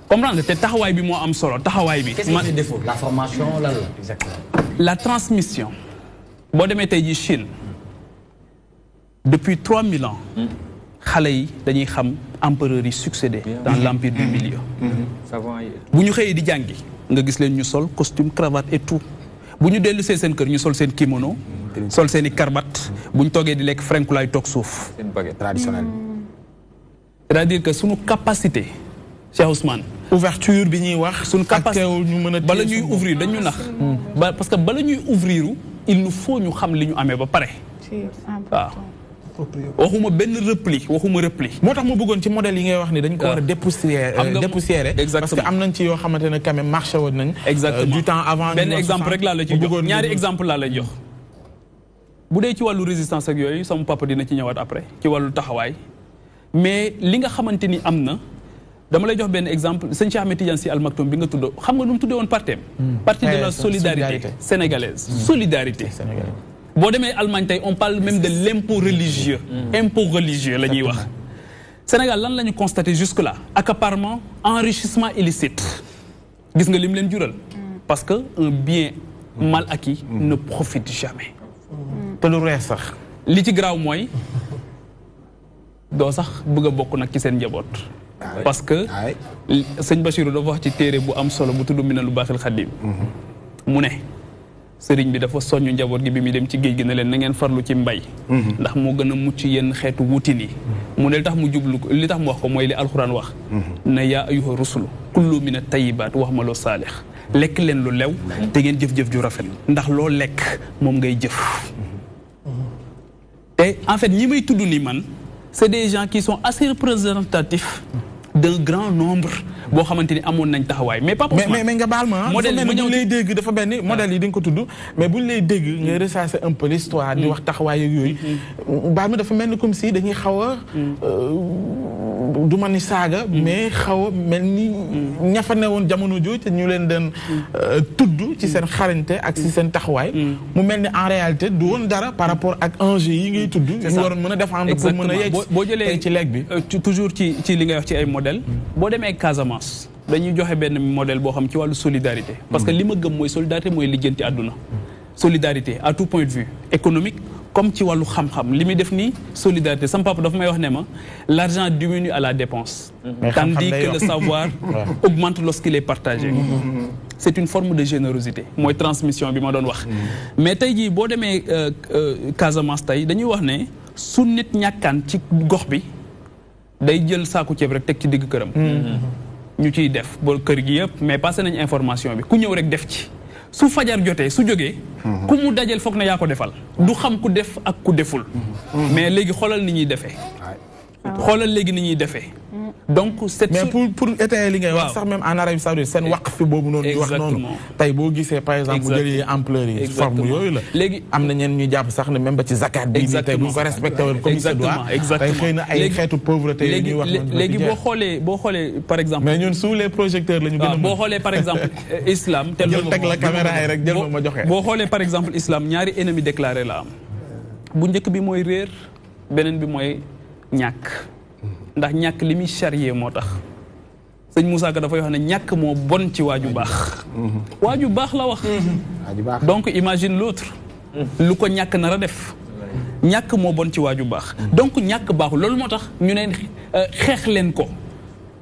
comprendre te taxawaay bi moo am solo taxawaay bi qu'est-ce qui fait défaut la formation lan la exactement la transmission boo demee tey ji Chine depuis 3000 ans xale yi dañuy xam empereurs yi succédé dans l'empire du milieu bu ñu xëyee di jàngi nga gis leen ñu sol costume cravate et tout bu ñu dellu seen kër ñu sol seen kimono sol seen i karbat bu ñu toogee di lekk frenkulaay toog suuf traditionnel c'est-à-dire que suñu capacité Cheikh Ousmane ouverture bi ñuy wax suñu capacité ñu mën a bala ñuy ouvrir dañu nax parce que bala ñuy ouvrir il nous faut ñu xam li ñu amee ba pare waaw waxuma benn repli waxuma repli moo tax mu bëggoon ci modèle yi ngay wax ni dañ ko war a dépoussiérer parce que am nañ ci yoo xamante ne quand même marché woon nañ du temps avant benn exemple rek laa la ci jox ñaari exemple laa lay jox bu dee ci wàllu résistance ak yooyu sama papa dina ci ñëwaat après ci wàllu taxawaay mais li nga xamante ni am na dama lay jox benn exemple sëñ Cheikh Ahmed Tidiane Sy Al Maktoum bi nga tudd xam nga nu mu tuddee woon partem parti de la solidarité sénégalaise solidarité boo demee Allemagne tey on parle même de l'impôt religieux impôt religieux la ñuy wax Sénégal lan la ñu constaté jusque là accaparement enrichissement illicite gis nga lim leen jural parce que un bien mal acquis ne profite jamais te lu rees sax li ci garaaw mooy doo sax bëgg a bokk nag ci seen njaboot parce que sëñ Bachirou dafa wax ci téere bu am solo bu tudd Minanul Baaxil Xadim mu ne sëriñ bi dafa soñu njaboot gi bi muy dem ci géej gi ne leen na ngeen farlu ci mbay ndax moo gën a mucc yenn xeetu wutin yi mu ne li tax mu jublu li tax mu wax ko mooy li alxuraan wax na yaa ayyuha rusulu kullu min at-tayyibaat wax ma loo saalix lekk leen lu lew te ngeen jëf-jëf ju rafet ndax loo lekk moom ngay jëf te en fait ñi may tudd ni man c'est des gens qui sont assez représentatifs d'un grand nombre boo xamante ni amoon nañ taxawaay mais papa mais nga baal ma modèle bu ñu lay dégg dafa benn modèle yi di nga ko tudd mais bu ñu lay dégg ngay ressasser un peu l'histoire di wax taxawaay ak yooyu baal ma dafa mel ni comme si dañuy xaw a du ma ni saaga mais xaw a mel ni ñafa ne woon jamono jooju te ñu leen den tudd ci seen xarañte ak ci seen taxawaay mu mel ni en réalité du woon dara par rapport ak enjeu yi ngay tudd ñu waroon mën a défendre pour mën a yegg boo jëlee ci leeg bi toujours ci li ngay wax ci ay modèle boo demee Casamance dañuy joxe benn modèle boo xam ci wàllu solidarité parce que li ma gëm mooy solidarité mooy lijjanti àdduna solidarité à tout point de vue économique comme ci wàllu xam-xam li muy def nii solidarité sama papa dafa may wax ne ma l'argent diminue à la dépense tandis que le savoir augmente lorsqu'il est partagé c'est une forme de générosité mooy transmission bi ma doon wax mais tey jii boo demee Casamance tey dañuy wax ne su nit ñàkkaan ci gox bi day jël saaku ceeb rek teg ci digg këram ñu ciy def ba kër gi yëpp mais passé nañ information bi ku ñëw rek def ci su fajar jotee su jógee ku mu dajal foog na yaa ko defal du xam ku def ak ku deful mais léegi xoolal ni ñuy defee xoolal léegi ni ñuy defee donc c'est mais pour étayer li ngay wax sax même en Arabie Saoudite seen waqf boobu noonu ñu wax noonu tey boo gisee par exemple bu jëlee ampleur yi forme yooyu la léegi am na ñeen ñu jàpp sax ne même ba ci zakat bi nii tey bu ñu ko respecté woon comme il se doit tey xëy na ay xeetu pauvreté yi ñuy wax noonu léegi boo xoolee par exemple mais ñun sous les projecteurs la ñu gën a boo xoolee par exemple islam tel teg la caméra yi rek jël ma joxe boo xoolee par exemple islam ñaari ennemi déclaré la am bu njëkk bi mooy réer beneen bi mooy ñàkk ndax ñàkk li muy charrier moo tax sëñ Moussa Ka dafay wax ne ñàkk moo bon ci waaju baax waaju baax la wax donc imagine l'autre lu ko ñàkk nar a def ñàkk moo bon ci waaju baax donc ñàkk baaxul loolu moo tax ñu ne xeex leen ko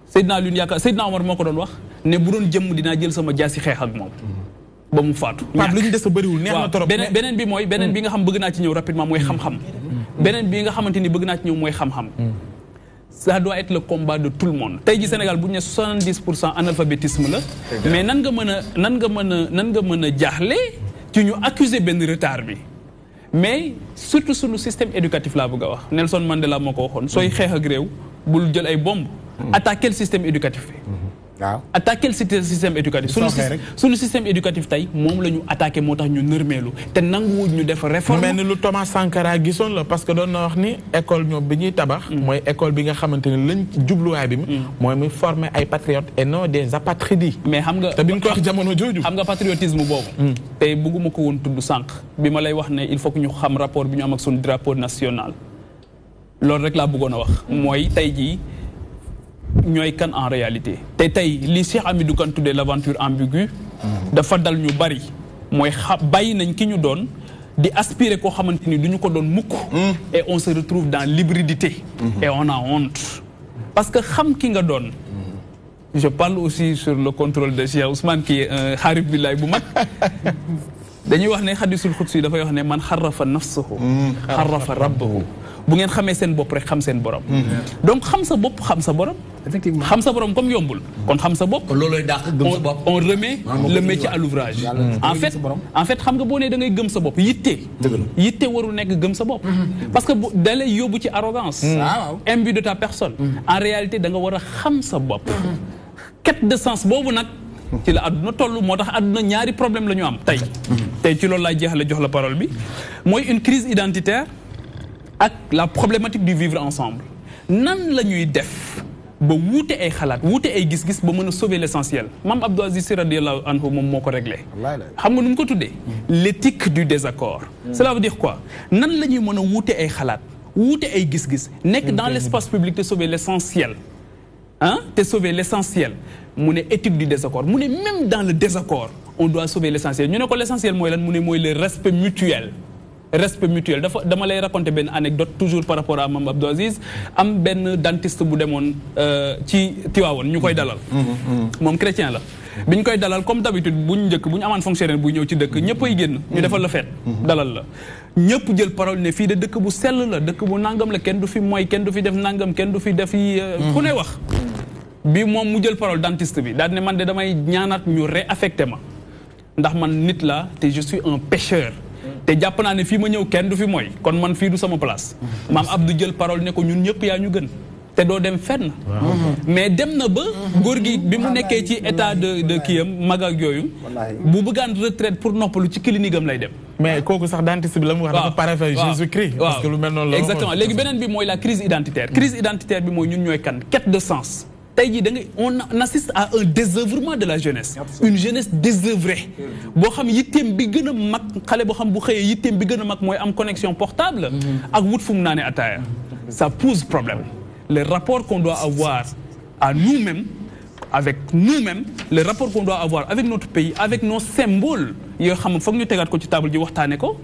Seydina Alioune yaakaar Seydina Omar moo ko doon wax ne bu doon jëmm dinaa jël sama jaasi xeex ak moom ba mu faatu Pape li ñu des a bëriwul neex na trop beneen bi mooy beneen bi nga xam bëgg naa ci ñëw rapidement mooy xam-xam beneen bi nga xamante ni bëgg naa ci ñëw mooy xam-xam ça doit être le combat de tout le monde tey ji Sénégal bu ñu ne 70% analphabétisme la mais nan nga mën a jaaxle ci ñu accuser benn retard bi mais surtout suñu système éducatif laa bëgg a wax Nelson Mandela moo ko waxoon sooy xeex ak réew bul jël ay bomb attaquer le système éducatif waaw attaquer le système éducatif suñu système éducatif tey moom la ñu attaqué moo tax ñu nërmeelu te nanguwuñ ñu def réforme mel ni lu Thomas Sankara gisoon la parce que doon na wax ni école ñoom bi ñuy tabax mooy école bi nga xamante ne lañ jubluwaay bi mooy muy former ay patriotes et non des apatrides mais xam nga te bi ñu ko wax jamono jooju xam nga patriotisme boobu tey bëgguma ko woon tudd sànq bi ma lay wax ne il faut que ñu xam rapport bi ñu am ak suñu drapeau national loolu rek laa bëggoon a wax mooy tey jii ñooy kan en réalité te tey li Cheikh Hamidou Kane tuddee l'aventure ambiguë dafa dal ñu bari mooy bàyyi nañ ki ñu doon di aspirer koo xamante ni du ñu ko doon mukk et on se retrouve dans l'hybridité et on a honte parce que xam ki nga doon je parle aussi sur le contrôle de Cheikh Ousmane qui est un xaarif billaay bu mag dañuy wax ne xadisul xudsi dafay wax ne man xarrafa nafsahu xarrafa rabbahu bu ngeen xamee seen bopp rek xam seen borom donc xam sa bopp xam sa borom effectivement xam sa borom comme yombul kon xam sa bopp loolooy dàq gëm sa bopp on remet le métier à l'ouvrage en fait xam nga boo nee da ngay gëm sa bopp yitte warul nekk gëm sa bopp parce que da lay yóbbu ci arrogance imbu de ta personne en réalité da nga war a xam sa bopp quête de sens boobu nag ci la àdduna toll moo tax àdduna ñaari problème la ñu am tey ci loolu laay jeexale jox la parole bi mooy une crise identitaire ak la problématique du vivre ensemble nan la ñuy def ba wuute ay xalaat wuute ay gis-gis ba mën a sauver l'essentiel Mame Abdou Aziz Sy radiyallahu anhu moom moo ko réglé xam nga nu mu ko tuddee l'éthique du désaccord cela veut dire quoi nan la ñuy mën a wuute ay xalaat wuute ay gis-gis nekk dans l'espace public te sauver l'essentiel te sauver l'essentiel mu ne éthique du désaccord mu ne même dans le désaccord on doit sauver l'essentiel ñu ne ko l'essentiel mooy lan mu ne mooy le respect mutuel dama lay raconter benn anecdote toujours par rapport à Mame Abdou Aziz am benn dentiste bu demoon ci Tivaouane ñu koy dalal moom chrétien la biñ koy dalal comme d'habitude buñ njëkk bu ñu amaan fonctionnaire buy ñëw ci dëkk ñëpp ay génn ñu defal la fête dalal la ñëpp jël parole ne fii de dëkk bu sell la dëkk bu nangam la kenn du fi mooy kenn du fi def nangam kenn du fi def yi ku ne wax bi moom mu jël parole dentiste bi daal ne man de damay ñaanaat ñu réaffecté ma ndax man nit la te je suis un pêcheur te jàpp naa ne fii ma ñëw kenn du fi mooy kon man fii du sama place maam Abdou jël parole ne ko ñun ñëpp yaa ñu gën te doo dem fenn mais dem na ba góor gi bi mu nekkee ci état de kiyam mag ak yooyu bu bëggaan retraite pour noppalu ci clinique am lay dem mais kooku sax dentiste bi la mu wax dafa parafé Jésus-Christ parce que lu mel noonu la exactement léegi beneen bi mooy la crise identitaire crise identitaire bi mooy ñun ñooy kan quête de sens tey jii da nga on assiste à un désœuvrement de la jeunesse une jeunesse désœuvrée boo xam yitteem bi gën a mag xale boo xam bu xëyee yitteem bi gën a mag mooy am connexion portable ak wut fu mu naane ataaya ça pose problème le rapport qu'on doit avoir à nous-mêmes avec nous-mêmes le rapport qu'on doit avoir avec notre pays avec nos symboles yoo xam foog ñu tegaat ko ci table ji waxtaane ko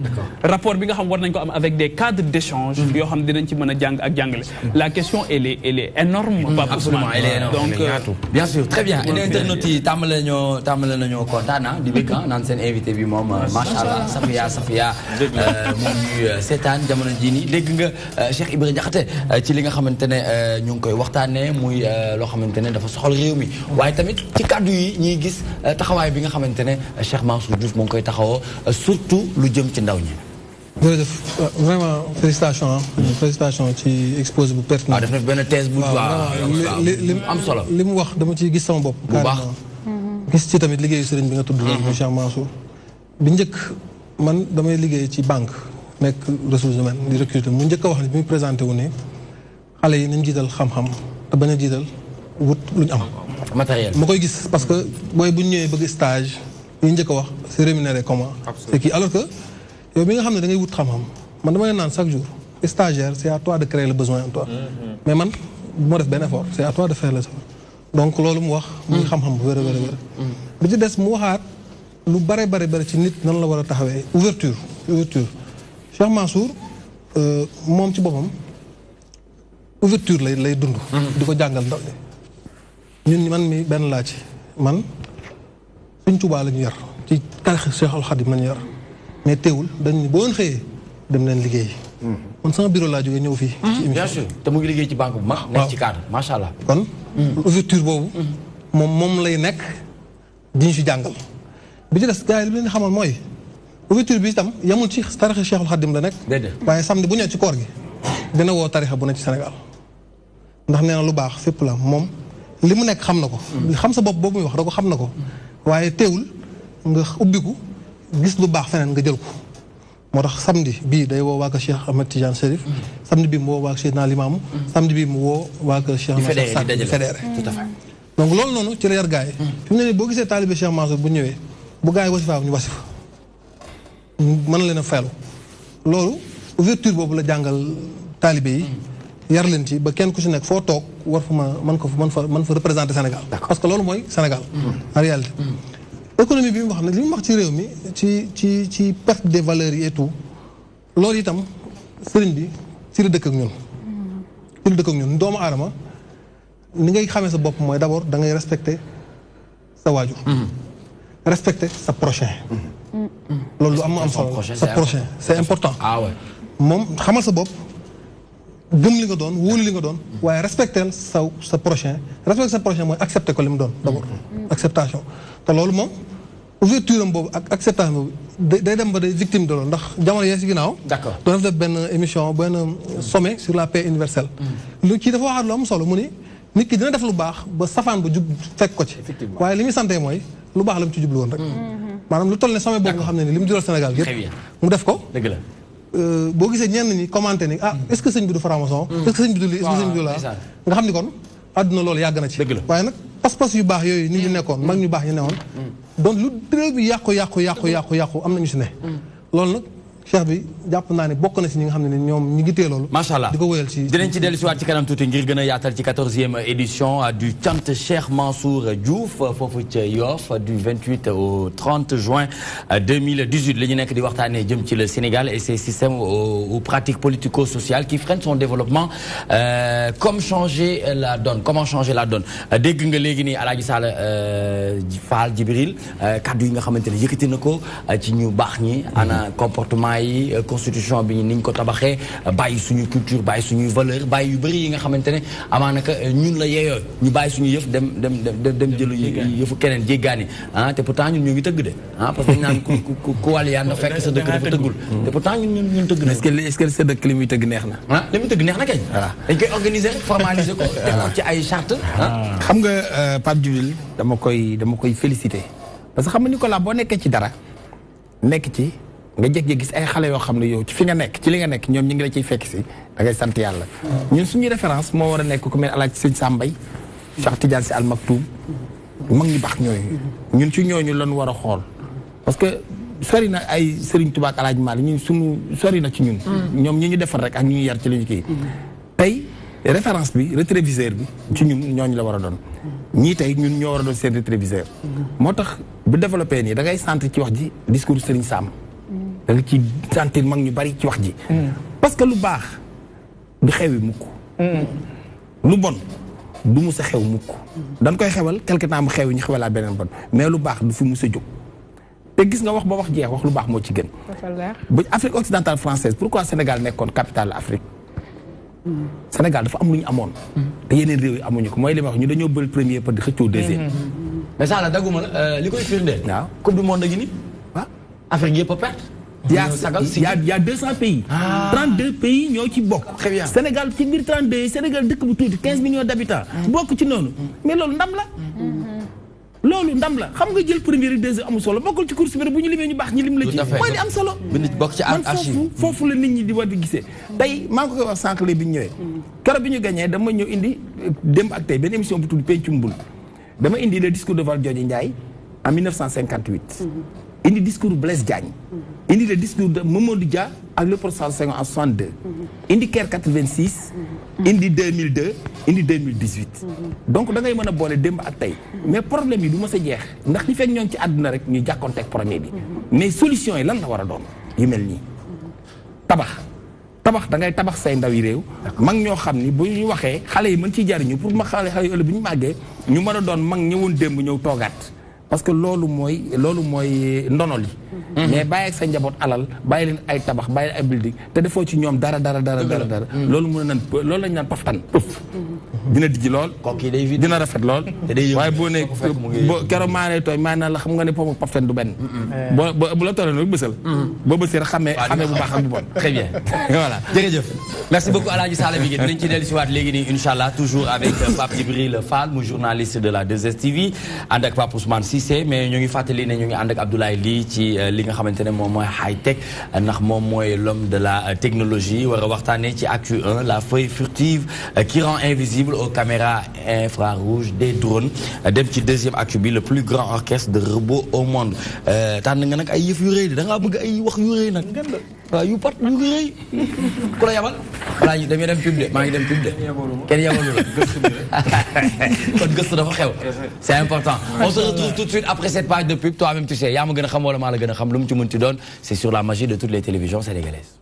rapport bi nga xam war nañ ko am avec des cadres d'échange yoo xam dinañ ci mën a jàng ak jàngale la question elle est énorme absolument elle est énorme donc bien sûr très bien et internautes yi tàmbale nañoo kontaan di bëgg naan seen invité bi moom machallah Safia moom ñuy seetaan jamono jii nii dégg nga Cheikh Ibra Diakhaté ci li nga xamante ne ñu ngi koy waxtaanee muy loo xamante ne dafa soxal réew mi waaye tamit ci kàddu yi ñuy gis taxawaay bi nga xamante ne Cheikh Mansour Diouf koy taxawoo surtout lu jëm ci ndaw ñi. jërëjëf vraiment félicitations ci exposé bu pertinent. def na benn thèse bu li am solo. li mu wax dama ciy gis sama bopp. bu baax gis ci tamit liggéeyu sëriñ bi nga tudd léegi Cheikh Mansour. bi njëkk man damay liggéey ci banque nekk ressources humaines di recruter mu njëkk a wax ni bi muy présenté wu ne xale yi nañ jiital xam-xam te bañ a jiital wut lu ñu am. matériel ma koy gis parce que booy bu ñu ñëwee bëgg stage. li njëkk a wax c'est rémunéré comment c'est qui alors que yow mi nga xam ne da ngay wut xam-xam man dama leen naan chaque jour stagiaire c'est à toi de créer le besoin en toi mais man bu ma def benn effort c'est à toi de faire l'effort donc loolu mu wax muy xam-xam bu wér a wér a wér bi ci des mu waxaat lu bare ci nit nan la war a taxawee ouverture Cheikh Mansour moom ci boppam ouverture lay dund di ko jàngal ndaw ñun man mi benn laa ci man Sëñ Tuubaa la ñu yar ci tarix Cheikhul Khadim la ñu yar mais teewul dañ ni boo xëyee dem leen liggéey. man sama bureau laa jógee ñëw fii. ci émission bien sûr te mu ngi liggéey ci banque bu mag. nekk ci cadre macha allah. kon ouverture boobu. moom lay nekk di ñu si jàngal. bi ci des gars yi li leen xamal mooy ouverture bi itam yamul ci tarix Cheikhul Khadim la nekk. déedéet waaye samedi bu ñëwee ci koor gi dina woo tarixa bu nekk ci Sénégal ndax nee na lu baax fépp la moom li mu nekk xam na ko. xam sa bopp boobu muy wax da ko xam na ko. waaye teewul nga ubbiku gis lu baax feneen nga jël ko moo tax samedi bii day woo waa kër Cheikh Ahmed Tidiane Chérif samedi bii mu woo waa kër Seydina Limamou samedi bii mu woo waa kër Cheikh Mansour di fédéré tout à fait donc loolu noonu ci la yar gars yi fi mu ne nii boo gisee taalibe Cheikh Mansour bu ñëwee bu gars yi wasifaa ñu wasifa mën leen a faylu loolu ouverture boobu la jàngal taalibe yi yar leen ci ba kenn ku si nekk foo toog war fa mën fa représenter Sénégal parce que loolu mooy Sénégal en réalité économie bi mu wax nag li mu wax ci réew mi ci perte des valeurs yi et tout loolu itam sëriñ bi ci la dëkk ak ñun doomu aadama ni ngay xamee sa bopp mooy d'abord da ngay respecter sa waajur respecter sa prochain loolu lu am solo sa prochain c'est important moom xamal sa bopp gëm li nga doon wóolu li nga doon waaye respecter sa prochain mooy accepter ko li mu doon d'abord acceptation te loolu moom ouverture am boobu ak acceptation boobu day dem ba day victime de loolu ndax jamono yee si ginnaaw doon def benn émission benn sommet sur la paix universelle lu kii dafa waxaat lu am solo mu ni nit ki dina def lu baax ba safaan ba jub fekk ko ci waaye li muy santee mooy lu baax la mu ci jublu woon rek maanaam lu toll ne sommet boobu nga xam ne ni li mu jural Sénégal yëpp mu def ko dëgg la boo gisee ñenn ñi commenté ni est-ce que sëñ bi du franc-maçon est-ce que sëñ bi du lii est-ce que sëñ bi du laa nga xam ni kon àdduna loolu yàgg na ci waaye nag pas-pas yu baax yooyu nit ñu nekkoon mag ñu baax ñu newoon donc lu réew bi yàqu am nañu si ne loolu nag cheikh bi jàpp naa ne bokk na si ñi nga xam ne ñoom ñi ngi téye loolu. macha allah di ko wéyal ci dinañ ci dellu si waat ci kanam tuuti ngir gën a yaatal ci 14e édition du cant Cheikh Mansour Diouf foofu ca Yoff du 28 au 30 juin 2018 la ñu nekk di waxtaanee jëm ci le Sénégal et ses systèmes ou pratiques politico-sociales qui freinent son développement comment changer la donne dégg nga léegi nii Alaaji Sall Fall Djibril kaddu yi nga xamante ne yëkkati na ko ci ñu baax ñi ana comportement yi constitution bi niñ ko tabaxee bàyyi suñu culture bàyyi suñuy valeur bàyyi yu bëri yi nga xamante ne amaanaka ñun la yeeyoo ñu bàyyi suñu yëf dem jëlu yëfu keneen jéggaani te pourtant ñun ñoo ngi tëgg de parce que dañ naan ku wàll yaa na fekk sa dëkk dafa tëggul te pourtant ñun tëgg na est-ce que sa dëkk li muy tëgg neex na li muy tëgg neex na kañ dañ koy organiser formaliser ko teg ko ci ay charte xam nga Pape Djibril dama koy féliciter parce que xam nga Nicolas boo nekkee ci dara nekk ci nga jékki gis ay xale yoo xam ne yow ci fi nga nekk ci li nga nekk ñoom ñu ngi la ciy fekk si da ngay sant yàlla ñun suñuy référence moo war a nekk ku mel Alaaji Sëñ Sambay Cheikh Tidiane Sy Al Maktoum mag ñu baax ñooñu ñun ci ñooñu lañu war a xool parce que sori na ay Serigne Touba ak Alaaji Maalik ñun suñu sori na ci ñun ñoom ñi ñu defar rek ak ñu ñu yar ci li ñu kii tey référence bi rétroviseur bi ci ñun ñooñu la war a doon ñii tey ñun ñoo war a doon seen rétroviseur moo tax bu développé nii da ngay sentir ci wax ji discours Serigne Sam da nga ci sentir mag ñu bari ci wax ji parce que lu baax du xewi mukk lu bon du mus a xew mukk dañ koy xewal quelque temps mu xewi ñu xewalaa beneen bon mais lu baax du fi mus a jóg te gis nga wax ba wax jeex wax lu baax moo ci gën bu Afrique occidentale française pourquoi Sénégal nekkoon capitale Afrique Sénégal dafa am lu ñu amoon te yeneen réew yi amuñu ko mooy li ma wax ñu dañoo bëri premier par di xëccoo deuxième mais ça la dagguma la li koy firndeel waaw coupe du monde gi ni waaw Afrique yëpp a perte il y a 200 pays 32 pays ñoo ci bokk Sénégal ci biir 32 yi Sénégal dëkk bu tuuti 15 millions d'habitants bokk ci noonu mais loolu ndam la loolu ndam la xam nga jël premier et deuxième amul solo bokkul ci course bi bu ñu limee ñu baax ñi lim la ci mooy di am solo bokk ci archive foofu la nit ñi di war di gisee tey maa ngi ko koy wax sànq bi ñu ñëwee keroog bi ñu gañee dama ñëw indi démb ak tey benn émission bu tudd Pencum Bul dama indi le discours de Valdiodio Ndiaye en 1958 indi discours Blaise Diagne indi le discours de Mamadou Dia ak Léopold Sédar Senghor en 62 indi Caire 86 indi 2002 indi 2018 donc da ngay mën a boole démb ak tey mais problème yi du ma sa jeex ndax ñi fekk ñoo ngi ci àdduna rek ñu jàkkoonteeg problème bi mais solution yi lan la war a doon yu mel nii tabax da ngay tabax say ndaw yi réew mag ñoo xam ni bu ñu waxee xale yi mën ciy jariñu pour ma xale yi ëllëg bu ñu màggee ñu mën a doon mag ñëwoon démb ñëw toogaat parce que loolu mooy ndono li mais bàyyi ak sa njaboot alal bàyyi leen ay tabax bàyyi leen ay building te defoo ci ñoom dara loolu mën a loolu lañ naan paftan pëf dina dijji lool dina rafet lool waaye boo ne keroog maa ne tooy maa naan la xam nga ne poofu ak paftan du benn bu la tollee nag bësal boo bësee rek xamee bu baax ak bu bon très bien voilà jërëjëf merci beaucoup Alaaji Sall bi dinañ ci dellu si waat léegi nii inchallah toujours avec Pape Djibril Fall mu journaliste de la 2STV ànd ak Pape Ousmane Cissé mais ñu ngi fàttali ne ñu ngi ànd ak Abdoulaye Ly ci li nga xamante ne moom mooy high tech ndax moom mooy l'homme de la technologie war a waxtaanee ci actu 1 la feuille furtive qui rend invisible aux caméras infrarouges des drones dem ci deuxième actu bi le plus grand orchestre de robots au monde tànn nga nag ay yëf yu rëy da ngaa bëgg ay wax yu rëy nag waaw yu pat yu rëy ku la yabal voilà ñu dem pub de maa ngi dem pub de kenn yabalu la kon gëstu dafa xew c'est important on se retrouve tout de suite après cette page de pub toi-même tu sais yaa ma gën a xam wala maa la gën a xam lu mu ci mën ci doon c'est sur la magie de toutes les télévisions sénégalaises.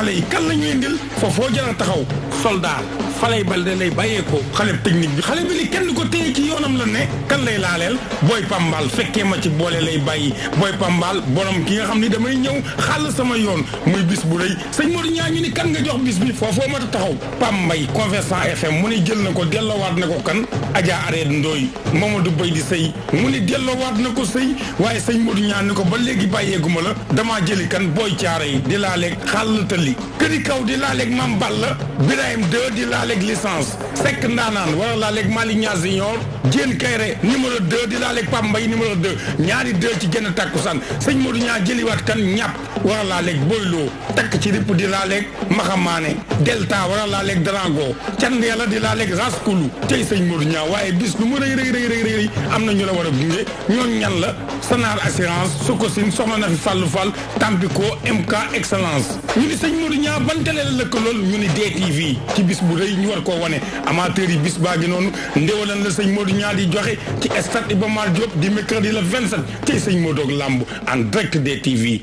xale yi kan la ñu indil foofoo jara taxaw soldat falay balde lay bàyyeekoo xale technique bi xale bi li kenn ko téye ci yoonam la ne kan lay laaleel booy pambal fekkee ma ci boole lay bàyyi booy pambal borom ki nga xam ni damay ñëw xàll sama yoon muy bis bu rëy sëñ Modou Niang ñu ni kan nga jox bis bi foofoo ma taxaw Pambay Conversant FM mu ni jël na ko delloowaat na ko kan Adja Areed Ndooy Mamadou Bay di sëy mu ni delloowaat na ko sëy waaye sëñ Modou Niang ni ko ba léegi bàyyeeguma la damaa jëli kan booy caara yi di laaleeg xàll tëli këri kaw di laaleeg Mam Balla Birahim 2 di laaleeg licence Seck Ndaanaan wala laaleeg Mali Niang Junior Diène Kayre numéro 2 di laaleeg Pambay numéro 2 ñaari 2 ci genn takkusaan sëñ Modou Niang jëliwaat kan ñàpp wala laaleeg Boylo takk ci ripp di laaleeg Maxamaane Delta wala laaleeg Drago Candeela di laaleeg Raskulu tey sëñ Modou Niang waaye bis lu mu rëy am na ñu la war a gunge ñoon ñan la Sanar assurance Sococim soxna na fi Fallou Fall Tampico MK excellence ñu ni sëñ Modou Niang ban télé la lëkkalool ñu ni DTV ci bis bu rëy ñu war koo wane amateur yi bis baa gi noonu ndéwalan la sëñ Modou Niang di joxe ci stade Iba Mar Diop di mercredi le 27 tey sëñ Modou ak lamb en direct DTV.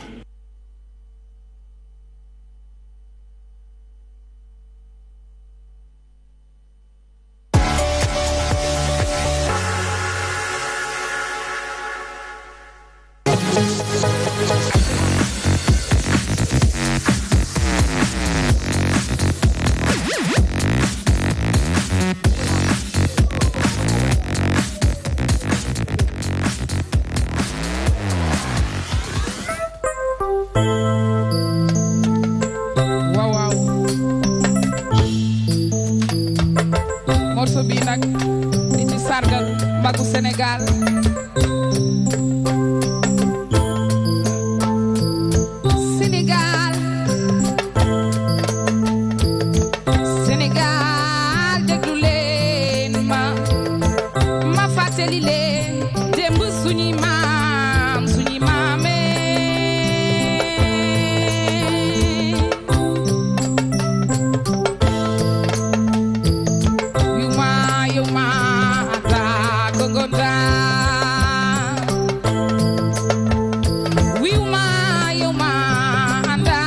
Sénégal Sénégal Sénégal déglu leen ma fàttali leen démb suñuy maam suñuy maame yu ma Gonda wiuma yuma anda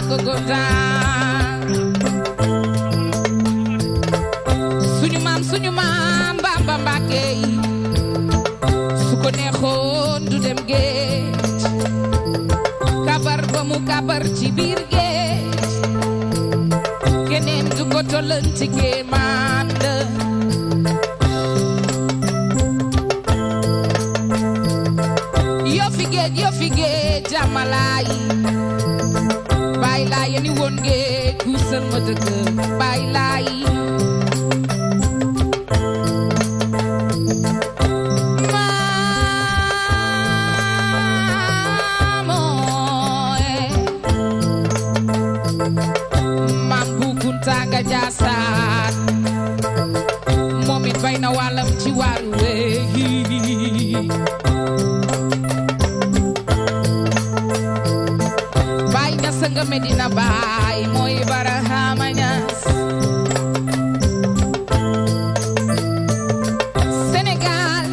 ko Gonda suñu maam Bamba Mbàkke su ko neexoon du dem géej kabar ba mu kabar ci biir géej keneen du ko tollan ci kéemaan la yo fi géej jàmmalaay bàyyi laay yeni woon géej guusal ma dëkk bàyyi laay maam bu Kunta nga Jaasaan moom it bay na wàllam ci waaru wéy nga Medina Baay mooy Barahama Ñas Sénégal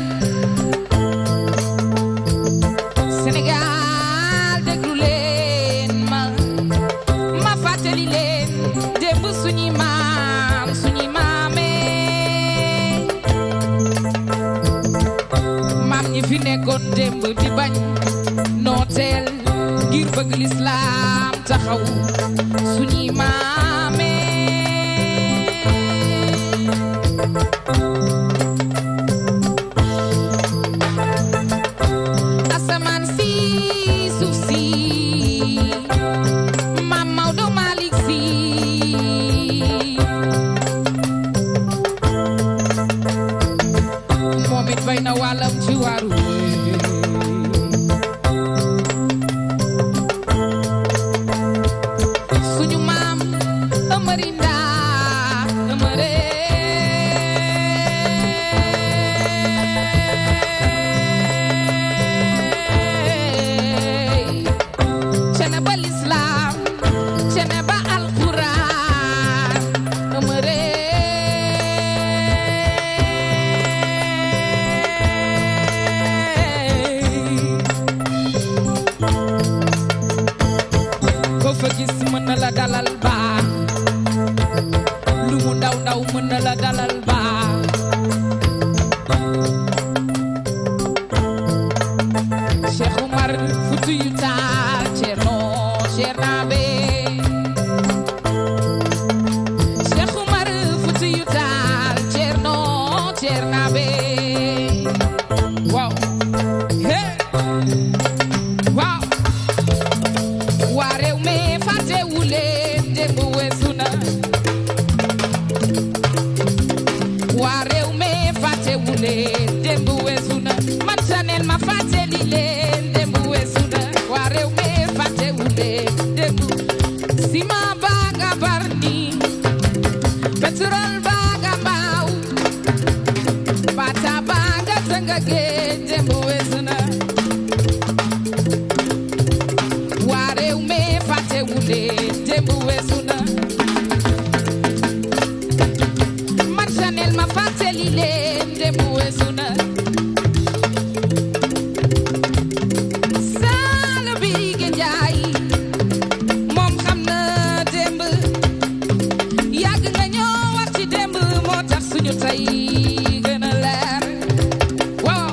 Sénégal déglu leen ma fàttali leen démb suñuy maam suñuy maame maam ñi fi nekkoon démb di bañ nooteel ngir bëgg lislaam taxaw suñuy maame asamaan si suuf si maam Maodo Malick Si moom it bay na wàllam ci waaru Cernabe wow hey wow waa réew mi fàttewu leen démb weesu na waa réew mi fàttewu leen démb weesu na man Chanel ma fàtteli leen démb weesu na waa réew mi fàttewu leen démb sima baaga barni pétrole baaga mbaaw bata baaga tënga géej démb weesu na waa réew mi fàttewu leen démb weesu na man Chanel ma fàtteli leen démb weesu na saala bi ge njaay moom xam na démb yàgg nga ñoo wax ci démb moo tax suñu tey gën a leer waaw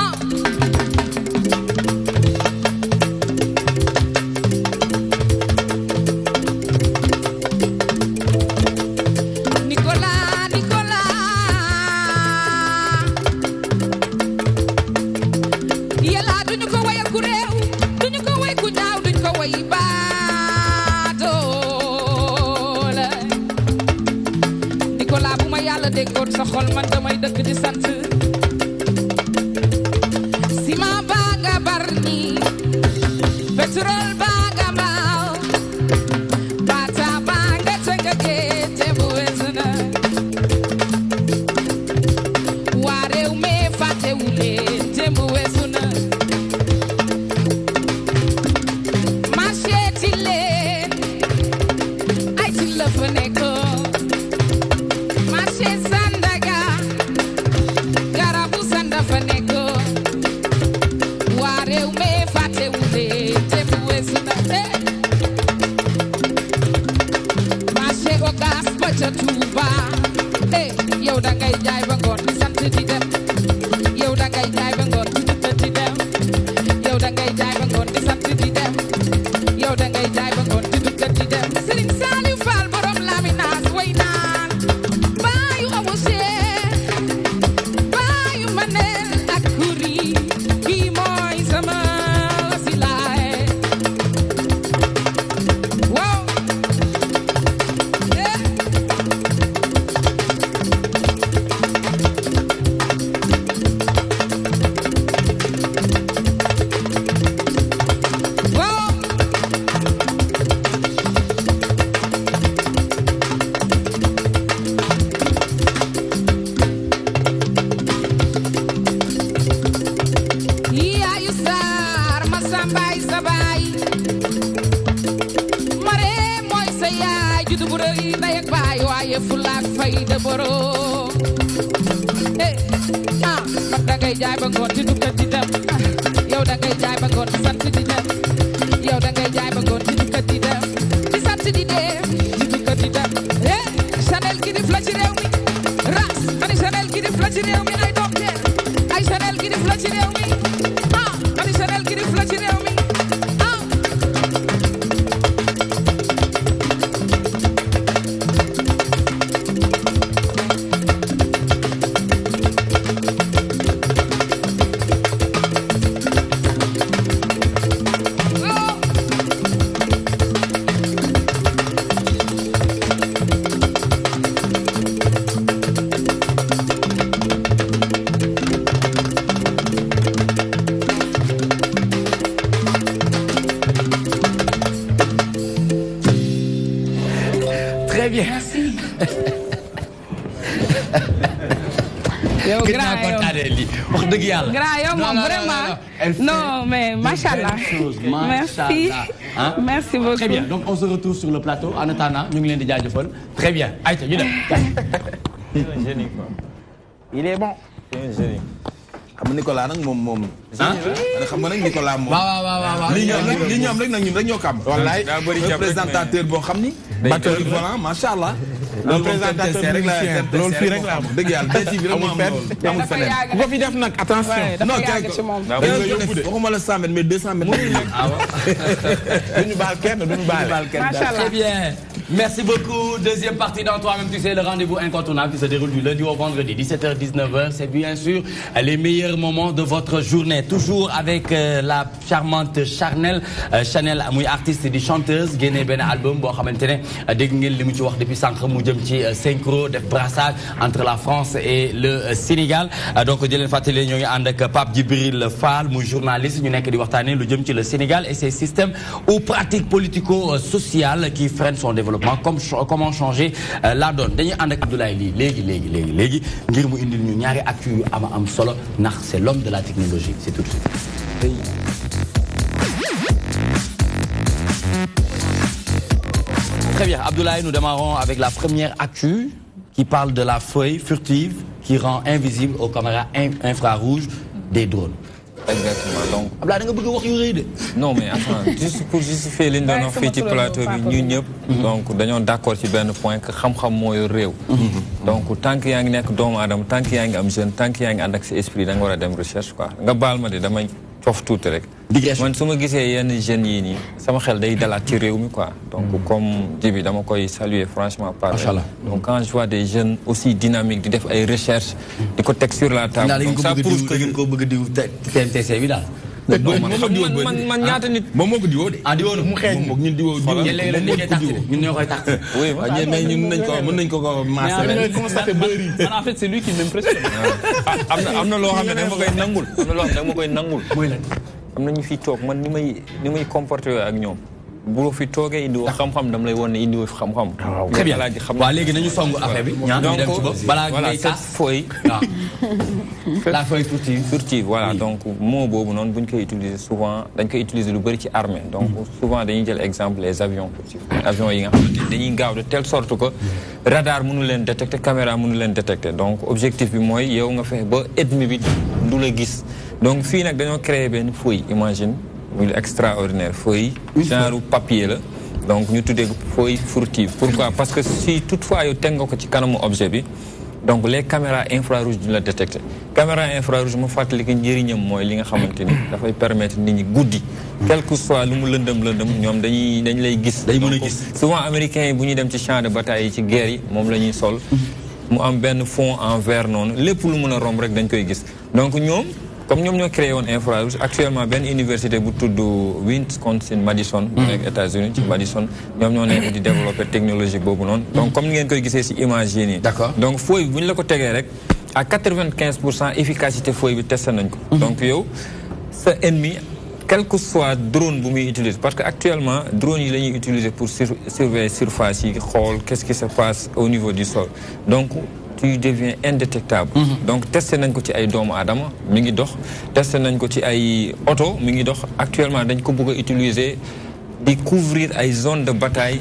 ah Nicolas yàlla duñu ko wayal ku réew duñu ko way ku ñaaw duñu ko way baadoola Nicolas bu ma yàlla déggoon sa xol man damay dëkk di sant ciment baa nga barni pétrole baa nga mbaaw bata baa nga tënga géej démb weesu na waa réew mi fàttewu leen démb weesu na marché ti leen ay ci la fa nekkoon marché Sandaga garabu sanda fa nekkoon waa réew mi fàttewu leen démb weesu na marché Ocass ba ca Touba yow da ngay jaay ba ngoon di sant di dem yow da ngay jaay ba ngoon di dëkk di dem yow da ngay jaay ba ngoon di sant di dem yow da ngay jaay ba ngoon di dëkk di dem Serigne Saliou Fall borom Laminas way naan baayu amu Cheikh baayu Manel ak Kuri kii mooy sama wasilaay wow yaayu saar ma sambaay sa baay mare mooy sa yaay juddu bu rëy ndey ak baay waaye fulaak fayda boro man da ngay jaay ba ngoon di dukkat di dem yow da ngay jaay ba ngoon di sant di dem yow da ngay jaay ba ngoon di dukkat di dem di sant di dem di dukkat di dem Chanel ki dif la ci réew mi ras ani Chanel ki dif la ci réew mi ay docteur ay Chanel ki dif la ci réew mi ani Chanel ki dif la ci réew mi Très bien. yow Gën grand naa kontaanee lii wax dëgg yàlla. grand yow moom vraiment non mais machallah merci merci beaucoup. Très bien donc on se retrouve sur le plateau en attendant ñu ngi leen di jaajëfal très bien ayca ñu dem. C'est un génie quoi. Il est bon. C'est un génie. xam nga Nicolas nag moom. xam nga nag Nicolas moom. waaw li ñoom rek nag ñun rek ñoo ko am. wallaay présentateur boo xam ni. batteur volant macha allah. loolu présentateur rek la loolu fii rek la am dëgg yàlla DTV rek moo am loolu amul feneen. ku ko fi def nag attention. non waxuma la 100 mètres mais 200 mètres. duñu baal kenn duñu baal kenn. Très bien. Merci beaucoup. Deuxième partie dans Toi-même tu sais, le rendez-vous incontournable qui se déroule du lundi au vendredi, 17h-19h. C'est bien sûr les meilleurs moments de votre journée. Toujours avec la charmante Chanel. Chanel, muy artiste et chanteuse, génne ben album boo xamante ne dégg ngeen li mu ci wax depuis sànq mu jëm ci synchro def brassage entre la France et le Sénégal. Donc di leen fàttali ñoo ngi ànd ak Pape Djibril Fall muy journaliste ñu nekk di waxtaanee lu jëm ci le Sénégal et ses systèmes ou pratiques politico-sociales qui freinent son développement. Comment changer la donne. Dañuy ànd ak Abdoulaye lii léegi ngir mu indil ñu ñaari actu yu am solo ndax c'est l'homme de la technologie. C'est tout de suite. Très bien, Abdoulaye, nous démarrons avec la première actu qui parle de la feuille furtive qui rend invisible aux caméras infrarouges des drones. Exactement. Donc, Abdoulaye da nga bëgg wax yu rëy de. Non mais attends, juste pour justifier li ñu doon wax fii ci plateau bi ñun ñëpp. Donc dañoo d'accord ci benn point que xam-xam mooy réew. Donc tant que yaa ngi nekk doomu aadama tant que yaa ngi am jeune tant que yaa ngi ànd ak sa esprit da nga war a dem recherche quoi nga baal ma de damay cof tuuti rek. man su ma gisee yenn jeunes yii nii sama xel day dalaat ci réew mi quoi. donc comme Djibi dama koy saluer franchement par donc quand je vois des jeunes aussi dynamiques di def ay recherches. di ko teg sur la table. donc ça prouve que ngeen ko bëgg diw TNTC bi daal. man ñaata nit. moom moo ko diwoo de. ah diwoo na mu xeeñ moom ñun diwoo ñun ñoo koy tax. oui mais ñun mën nañ ko maasale. en fait c'est lui qui m'impressionne. am na loo xam ne dama koy nangul. am na loo xam ne dama koy nangul. mooy lan. am na ñu fi toog man ni may comporté ak ñoom. bu fi toogee indi woo xam-xam dama lay won ne indi woo fi xam-xam. très bien waaw léegi nañu songu affaire bi. ñaan ñu dem ci bopp balaa ngay cette feuille. la feuille furtive voilà donc mot boobu noonu bu ñu koy utiliser souvent dañ koy utiliser lu bëri ci armée donc souvent dañuy jël exemple les avions furtifs. avions yi nga xamante ne dañuy gaaw de telle sorte que radar mënu leen détecter caméra mënu leen détecter donc objectif bi mooy yow nga fexe ba ennemi bi du la gis donc fii nag dañoo créer benn feuille imagine muy extraordinaire feuille genre papier la donc ñu tuddee feuille furtive pourquoi parce que si toutefois yow teg nga ko ci kanamu objet bi donc les caméras infrarouges duñ la détecter caméra infrarouge ma fàttali que njëriñam mooy li nga xamante ni dafay permettre nit ñi guddi quel que soit lu mu lëndëm ñoom dañ lay gis day mën a gis souvent américains yi bu ñuy dem ci champ de bataille yi ci guerre yi moom la ñuy sol mu am benn fond en verre noonu lépp lu mën a romb rek dañ koy gis donc ñoom comme ñoom ñoo créé woon infrarouge actuellement benn université bu tudd Wisconsin-Madison bu nekk États-Unis ci Madison ñoom ñoo nekk di développer technologie boobu noonu donc comme ni ngeen koy gisee ci image yi nii d'accord donc feuille bi bu ñu la ko tegee rek à 95% efficacité feuille bi testé nañ ko donc yow sa ennemi quel que soit drone bu muy utiliser parce que actuellement drone yi la ñuy utiliser pour surveiller surface yi xool qu'est-ce qui se passe au niveau du sol donc tu deviens indétectable. Donc testé nañ ko ci ay doomu aadama mi ngi dox testé nañ ko ci ay oto mi ngi dox actuellement dañ ko bëgg a utiliser di couvrir ay zones de bataille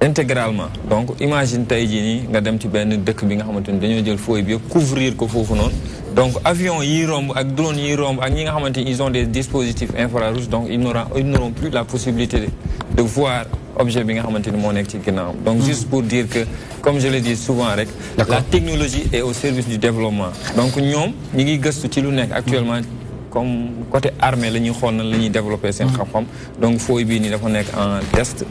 intégralement donc imagine tey jii nii nga dem ci benn dëkk bi nga xamante ni dañoo jël feuille bi couvrir ko foofu noonu donc avion yi romb ak drone yi romb ak ñi nga xamante ni ils ont des dispositifs infrarouges donc ils n'auront plus la possibilité de voir objet bi nga xamante ni moo nekk ci ginnaaw donc juste pour dire que comme je le dis souvent rek la technologie est au service du développement donc ñoom ñi ngi gëstu ci lu nekk actuellement comme côté armée la ñuy xool na la ñuy développer seen xam-xam donc feuille bii nii dafa nekk en test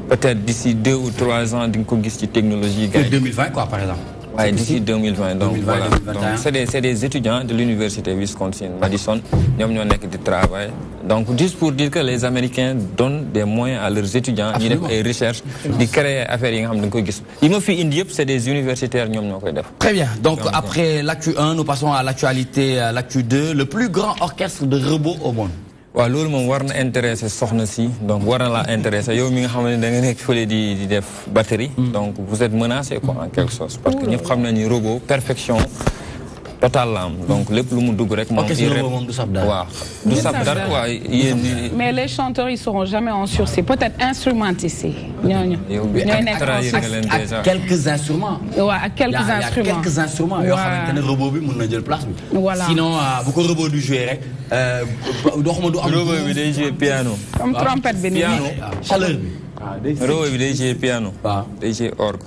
peut-être d'ici 2 ou 3 ans di nga ko gis ci technologie gars yi 2020 quoi par exemple. Ouais, d'ici 2020 donc 2020, voilà 2021. Donc c'est des étudiants de l'université Wisconsin-Madison ñoom ñoo nekk di travail donc juste pour dire que les Américains donnent des moyens à leurs étudiants ñi def ay recherche di créer affaires yi nga xam ne da nga koy gis yi ma fi indi yëpp c'est des universitaires ñoom ñoo koy def. Très bien donc après l'actu 1 nous passons à l'actualité à l'actu 2 le plus grand orchestre de robots au monde. waaw loolu moom war na intéressé soxna si donc war na laa intéressé yow mi nga xam ne da nga nekk fële di def batterie donc vous êtes menacé quoi en quelque sorte parce que ñëpp xam nañu robot perfection total la am donc lépp lu mu dugg rek moom du sab dara waaw du sab dara waaw yéen mais les chanteurs ils seront jamais en sursis peut-être instrumentistes yi ñooñu ñooy nekk en sursis ak quelques instruments waaw ak quelques instruments y a quelques instruments yoo xamante ne robot bi mën na jël place bi voilà sinon bu ko robot du jouer rek doxuma du am robot bi day jouer piano comme trompette bi nii chaleur bi robot bi day jouer piano day jouer orgue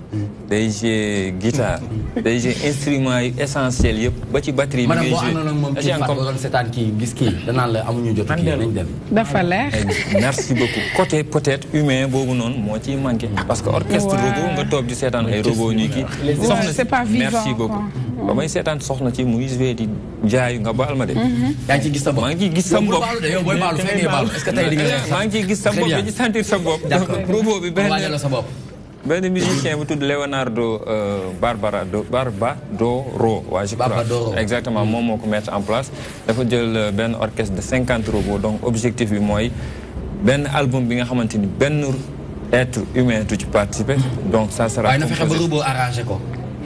day jouer guitare day jouer instruments yi essentiels yëpp ba ci batterie bi ngay jouer maanaam boo àndoon ak moom kii Fatou doon seetaan kii gis kii danaan la amuñu jot kii nañ dem dafa leer merci beaucoup côté peut-être humain boobu noonu moo ciy manqué parce que orchestre robot nga toog di seetaan ay robot ñuy kii c'est pas vivant merci beaucoup ba may seetaan soxna ci muy jouer di jaayu nga baal ma de yaa ngi ciy gis sa bopp maa ngi ciy gis sa bopp yow booy baalu fekk ngay baalu est-ce que tey di nga maa ngi ciy gis sa bopp di sentir sa bopp robot bi benn musicien bu tudd Leonardo Barbadoro waa je crois exactement moom moo ko mettre en place dafa jël benn orchestre de 50 robots donc objectif bi mooy benn album bi nga xamante ni benn être humain du ci participer donc ça sera waaye na fexe ba robot arrangé ko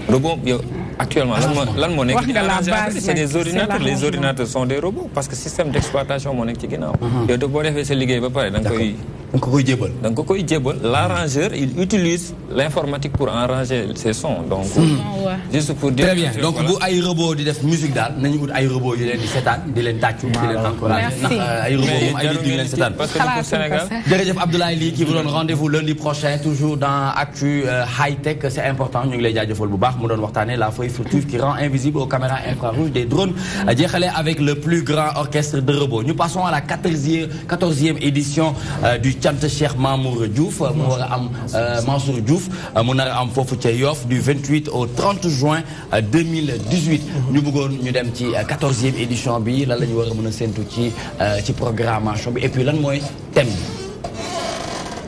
robot yow actuellement lan moo nekk c'est des ordinateurs les ordinateurs sont des robots parce que système d'exploitation moo nekk ci ginnaaw yow de boo defee sa liggéey ba pare da nga koy jébal l'arrangeur il utilise l'informatique pour arranger ses sons donc juste pour dire très bien donc bu ay robot di def musique daal nañu ut ay robot yu leen di seetaan di leen tàccu di leen encourager ndax ay robot moom ay nit ñu leen seetaan parce que pour Sénégal jërëjëf Abdoulaye Ly qui vous donne rendez-vous lundi prochain toujours dans Actu High Tech c'est important ñu ngi lay jaajëfal bu baax mu doon waxtaanee la feuille furtive qui rend invisible aux caméras infrarouges des drones jeexale avec le plus grand orchestre de robots ñu passons à la 14e édition du Cant Cheikh Mamour Diouf mu war a am Mansour Diouf mu nar a am foofu ca Yoff du 28 au 30 juin 2018 ñu bëggoon ñu dem ci 14e édition bi lan la ñu war a mën a séntu ci programmation bi et puis lan mooy thème bi.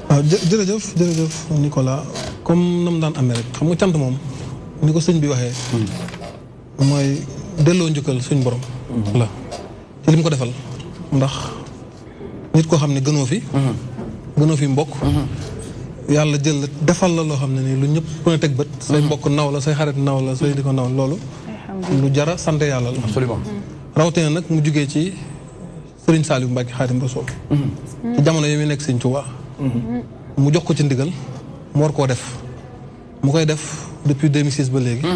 waaw jërëjëf Nicolas comme nam daan amee rek xam nga cant moom ni ko sëñ bi waxee mooy delloo njukkal suñ borom la ci li mu ko defal ndax nit koo xam ne gënoo fi mbokk yàlla jël defal la loo xam ne nii lu ñëpp mën a teg bët say mbokk naw la say xarit naw la say di ko naw loolu lu jara sant yàlla la absolument rawatina nag mu jugee ci Serigne Saliou Mbacké Khadim Rassoul ci jamono yi muy nekk Serigne Touba mu jox ko ci ndigal mu war koo def mu koy def depuis 2006 ba léegi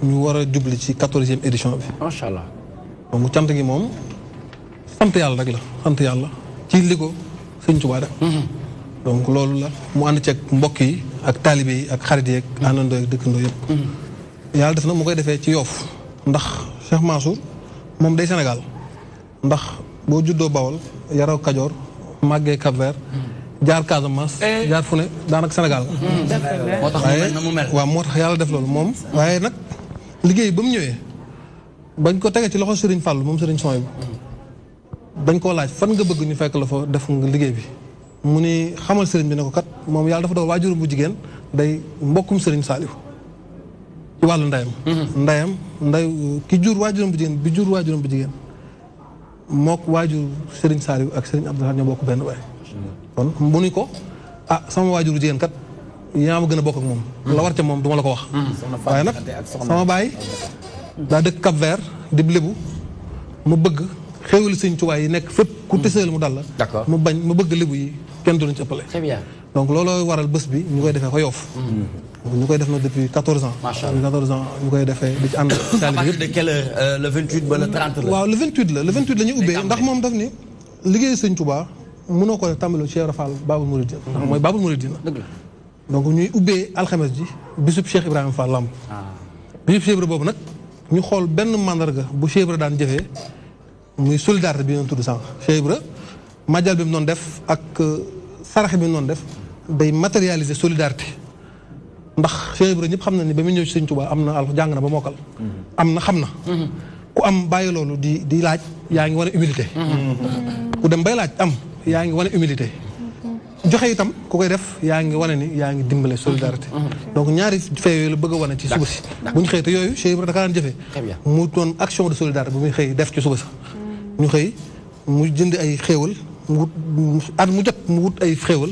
ñu war a jubli ci 14e édition bi macha allah donc cant gi moom sant yàlla rek la sant yàlla ci li ko Serigne Touba def donc loolu la mu ànd ceeg mbokk yi ak taalibe yi ak xarit yi ak àndandoo ak dëkkandoo yëpp yàlla def na mu koy defee ci Yoff ndax Cheikh Mansour moom day Sénégal ndax boo juddoo Bawol yaroo Kajoor màggee Cap-Vert jaar Casamance jaar fu ne daanaka Sénégal moo tax mu mel waaw moo tax yàlla def loolu moom waaye nag liggéey ba mu ñëwee bañ ko tegee ci loxo Serigne Fall moom Serigne Souhaïbou dañ koo laaj fan nga bëgg ñu fekk la fa def nga liggéey bi mu ni xamal Serigne bi ne ko kat moom yàlla dafa doon waajuram bu jigéen day mbokkum Serigne Saliou ci wàllu ndeyam ki jur waajuram bu jigéen bi jur waajuram bu jigéen mook waajur Serigne Saliou ak Serigne Abdou Lahad ñoo bokk benn baay kon mu ni ko sama waajuru jigéen kat yaa ma gën a bokk ak moom la war ca moom duma la ko wax waaye nag sama baay daa dëkk Cap-Vert di lébu mu bëgg xéewali Sëñ Tuubaa yi nekk fépp ku tiseel mu dal la mu bañ mu bëgg lébu yi kenn du ñu ci ëppale donc looloo waral bés bi ñu koy defee ko Yoff ñu koy def na depuis 14 ans macha allah 14 ans ñu koy defee di ci ànd à partir de quelle heure le 28 ba le 30 la waaw le 28 la ñuy ubbee ndax moom daf ni liggéeyu Sëñ Tuubaa mënoo ko def tàmbali Cheikh Rafal Babul Mouridine ndax mooy Babul Mouridine donc ñuy ubbee alxames ji bisub Cheikh Ibrahima Fall Lamb bisub Cheikh Ibra boobu nag ñu xool benn mandarga bu Cheikh Ibra daan jëfee muy solidarité bi ñu tudd sànq Cheikh Ibra majal bi mu doon def ak sarax bi mu doon def day matérialiser solidarité ndax Cheikh Ibra ñëpp xam na ni ba mu ñëw ci Sëñ Tuubaa am na jàng na ba mokkal am na xam na ku am bàyyi loolu di laaj yaa ngi wane humilité ku dem bay laaj am yaa ngi wane humilité joxe itam ku koy def yaa ngi wane ni yaa ngi dimbale solidarité donc ñaari fee yooyu la bëgg a wane ci suba si bu ñu xëy te yooyu Cheikh Ibra dakaa daan jëfee mu doon action de solidarité bu muy xëy def ci suba sa ñu xëy mu jënd ay xéewal mu wut at mu jot mu wut ay xéewal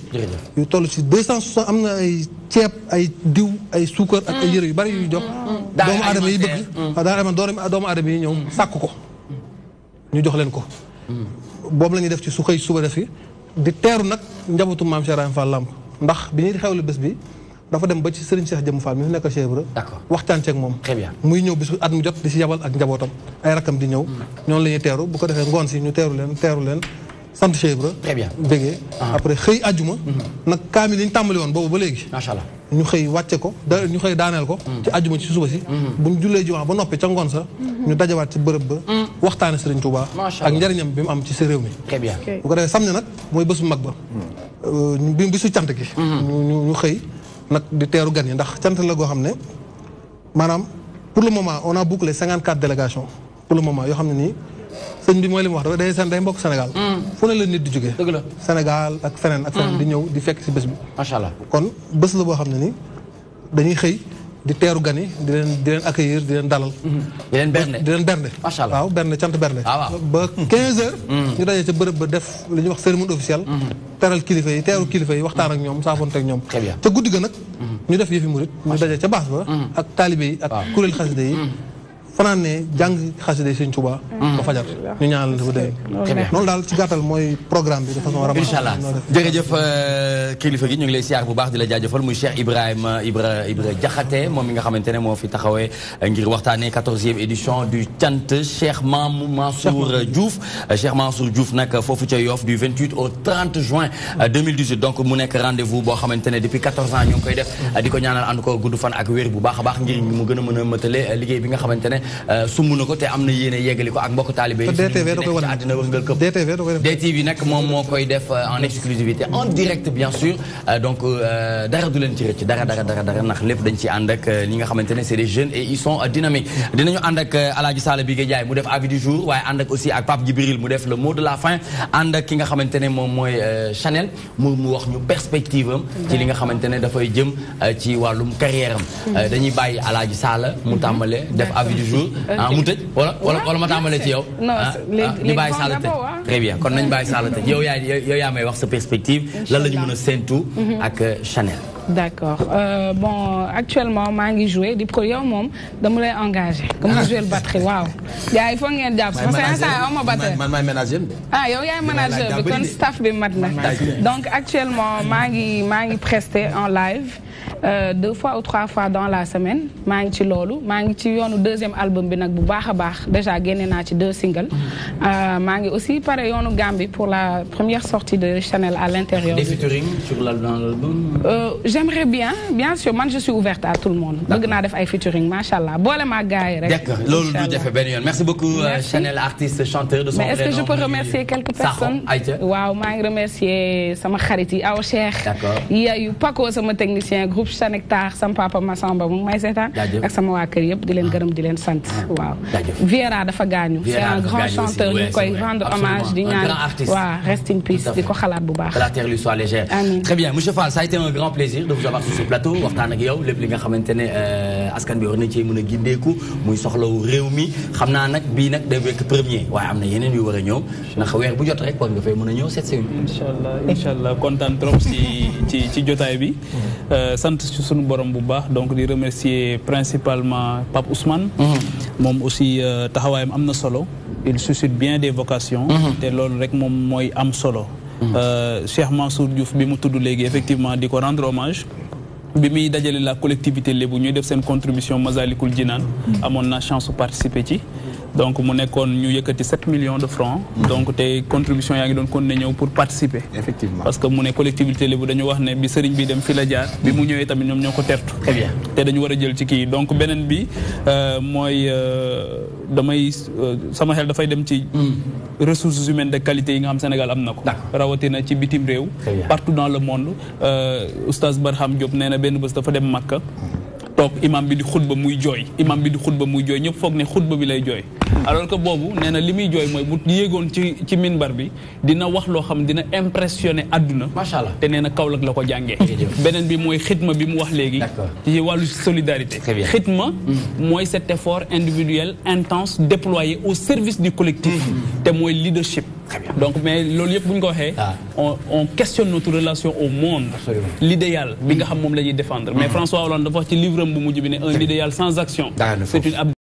yu toll ci 260 am na ay ceeb ay diw ay suukar ak ay yére yu bari yu jox doomu aadama yi bëgg doomu aadama yi ñëw sàkk ko ñu jox leen ko boobu la ñuy def ci su xëy suba def yi di teeru nag njabootu maam Cheikh Ibrahima Fall Lamp ndax bi ñuy xewle bés bi dafa dem ba ci Serigne Cheikh Jëmm Fall mi fi nekkal Cheikh Ibra waxtaan ceeg moom muy ñëw bisu at mu jot di si yabal ak njabootam ay rakam di ñëw ñoonu la ñuy teeru bu ko defee ngoon si ñu teeru leen sant Cheikh Ibra bégee après xëy àjjuma nag kaamil yi ñu tàmbali woon boobu ba léegi macha allah ñu xëy wàcce ko ñu xëy daaneel ko ci àjjuma ci suba si buñ jullee jumaa ba noppi ca ngoon sa ñu dajawaat ci bërëb ba waxtaane Serigne Touba ak njariñam bi mu am ci sa réew mi bu ko defee samedi nag mooy bésu mag ba bi bisu cant gi ñu xëy nag di teeru gan yi ndax cant la goo xam ne maanaam pour le moment on a bouclé 54 délégations pour le moment yoo xam ne nii sëñ bi mooy li mu wax dafa day mbokk Sénégal fu ne la nit di jógee Sénégal ak feneen di ñëw di fekk ci bés bi macha allah kon bés la boo xam ne nii dañuy xëy di teeru gan yi di leen accueillir di leen dalal di leen bernde macha allah waaw bernde cant bernde ba 15 heures ñu dajee ca bërëb ba def li ñuy wax cérémonie officielle teeru kilifa yi waxtaan ak ñoom saafonte ak ñoom ca guddi ga nag ñu def yëfi murit ñu dajee ca baas ba ak taalibe yi ak kuréel xasida yi fanaan ne jàng xasida yi Sëñ Tuubaa ba fajar ñu ñaanal leen dafa déwén noonu daal ci gàttal mooy programme bi de façon ramadan incha allah jërëjëf kilifa gi ñu ngi lay siyaar bu baax di la jaajëfal muy Cheikh Ibra Diakhaté moom mi nga xamante ne moo fi taxawee ngir waxtaanee 14e édition du cant Cheikh Mansour Diouf Cheikh Mansour Diouf nag foofu ca Yoff du 28 au 30 juin 2018 donc mu nekk rendez-vous boo xamante ne depuis 14 ans ñu ngi koy def di ko ñaanal ànd ko gudd fan ak wér bu baax a baax ngir mu gën a mën a mëtale liggéey bi nga xamante ne sumb na ko te am na yéene yeggali ko ak mbokk taalibe yi DTV da koy wane àddina wërngal këpp DTV nag moom moo koy def en exclusivité en direct bien sûr donc dara du leen ci rëcc dara ndax lépp dañ ci ànd ak li nga xamante ne c'est des jeunes et ils sont dynamiques dinañu ànd ak Alaaji Sala Bigué Ndiaye mu def avis du jour waaye ànd ak aussi ak Pape Djibril mu def le mot de la fin ànd ak ki nga xamante ne moom mooy Chanel mu wax ñu perspective am ci li nga xamante ne dafay jëm ci wàllum carrière am dañuy bàyyi Alaaji Sala mu tàmbale def avis du jour mu tëj wala ma tàmbalee ci yow ñu bàyyi Sala tëj très bien kon nañ bàyyi Sala tëj yow yaa may wax sa perspective lan la ñu mën a séentu ak Chanel d'accord bon actuellement maa ngi joué di ko yow moom dama lay engagé comme nga joué le batterie waaw gars yi foog ngeen jàpp parce que instant aw ma batterie man maay manager bi yow yaay manager bi kon staff bi mat na donc actuellement maa ngi presté en live 2 fois ou 3 fois dans la semaine maa ngi ci loolu maa ngi ci yoonu deuxième album bi nag bu baax a baax déjà génne naa ci 2 singles maa ngi aussi pare yoonu Gambie pour la première sortie de Chanel à l'intérieur. Des featuring sur l'album. J'aimerais bien sûr man je suis ouverte à tout le monde. bëgg naa def ay featuring macha allah boole maa gars yi rek. d'accord loolu du jafe benn yoon merci beaucoup Chanel artiste chanteur de son vrai nom. mais est-ce que je peux remercier quelques personnes. waaw maa ngi remercier sama xarit yi aw Cheikh. d'accord yu Paco sama technicien groupe Chanectar sama papa Massamba mu may seetaan. ak sama waa kër yëpp di leen gërëm di leen sant. waaw Viera dafa gaañu. c'est un grand chanteur ñu koy rendre hommage di ñaan. waaw rest in peace di ko xalaat bu baax. que la terre lui soit légère. très bien monsieur Fall ça a été un grand plaisir de vous avoir sur ce plateau waxtaan ak yow lépp li nga xamante ne askan bi war na cee mën a gindeeku muy soxlawu réew mi xam naa nag bii nag day wekk premier waaye am na yeneen yu war a ñëw ndax weer bu jot rek war nga fay mën a ñëw seet si. incha allah kontaan trop ci jotaay bi. sant ci sunu borom bu baax donc di remercier principalement Pape Ousmane. moom aussi taxawaayam am na solo. il suscite bien des vocations. te loolu rek moom mooy am solo. Cheikh Mansour Diouf bi mu tudd léegi effectivement di ko rendre hommage bi muy dajale la collectivité lébu ñuy def seen contribution Masalikul Jinaan amoon na chance su participer ci donc mu nekkoon ñu yëkkati 7 millions de francs donc te contribution yaa ngi doon continuer ñëw pour participer effectivement parce que mu ne collectivité lébu dañu wax ne bi sëriñ bi dem fi la jaar bi mu ñëwee tamit ñoom ñoo ko tertu très bien te dañu war a jël ci kii donc beneen bi mooy damay sama xel dafay dem ci ressources humaines de qualité yi nga xam Sénégal am na ko rawatina ci bitim réew partout dans le monde oustaz Barham Diop nee na benn bés dafa dem Makka toog imam bi di xutba muy jooy ñëpp foog ne xutba bi lay jooy alors que boobu nee na li muy jooy mooy bu yéegoon ci minbar bi dina wax loo xam dina impressionné àdduna. macha allah te nee na Kaolack la ko jàngee. beneen bi mooy xitma bi mu wax léegi. ci wàllu solidarité. xitma mooy cet effort individuel intense déployé au service du collectif. te mooy leadership. donc mais loolu yëpp bu ñu ko waxee. on questionne notre relation au monde. l'idéal bi nga xam moom la ñuy défendre. mais François Hollande dafa wax ci livre am bu mujj bi ne un idéal sans action. c'est une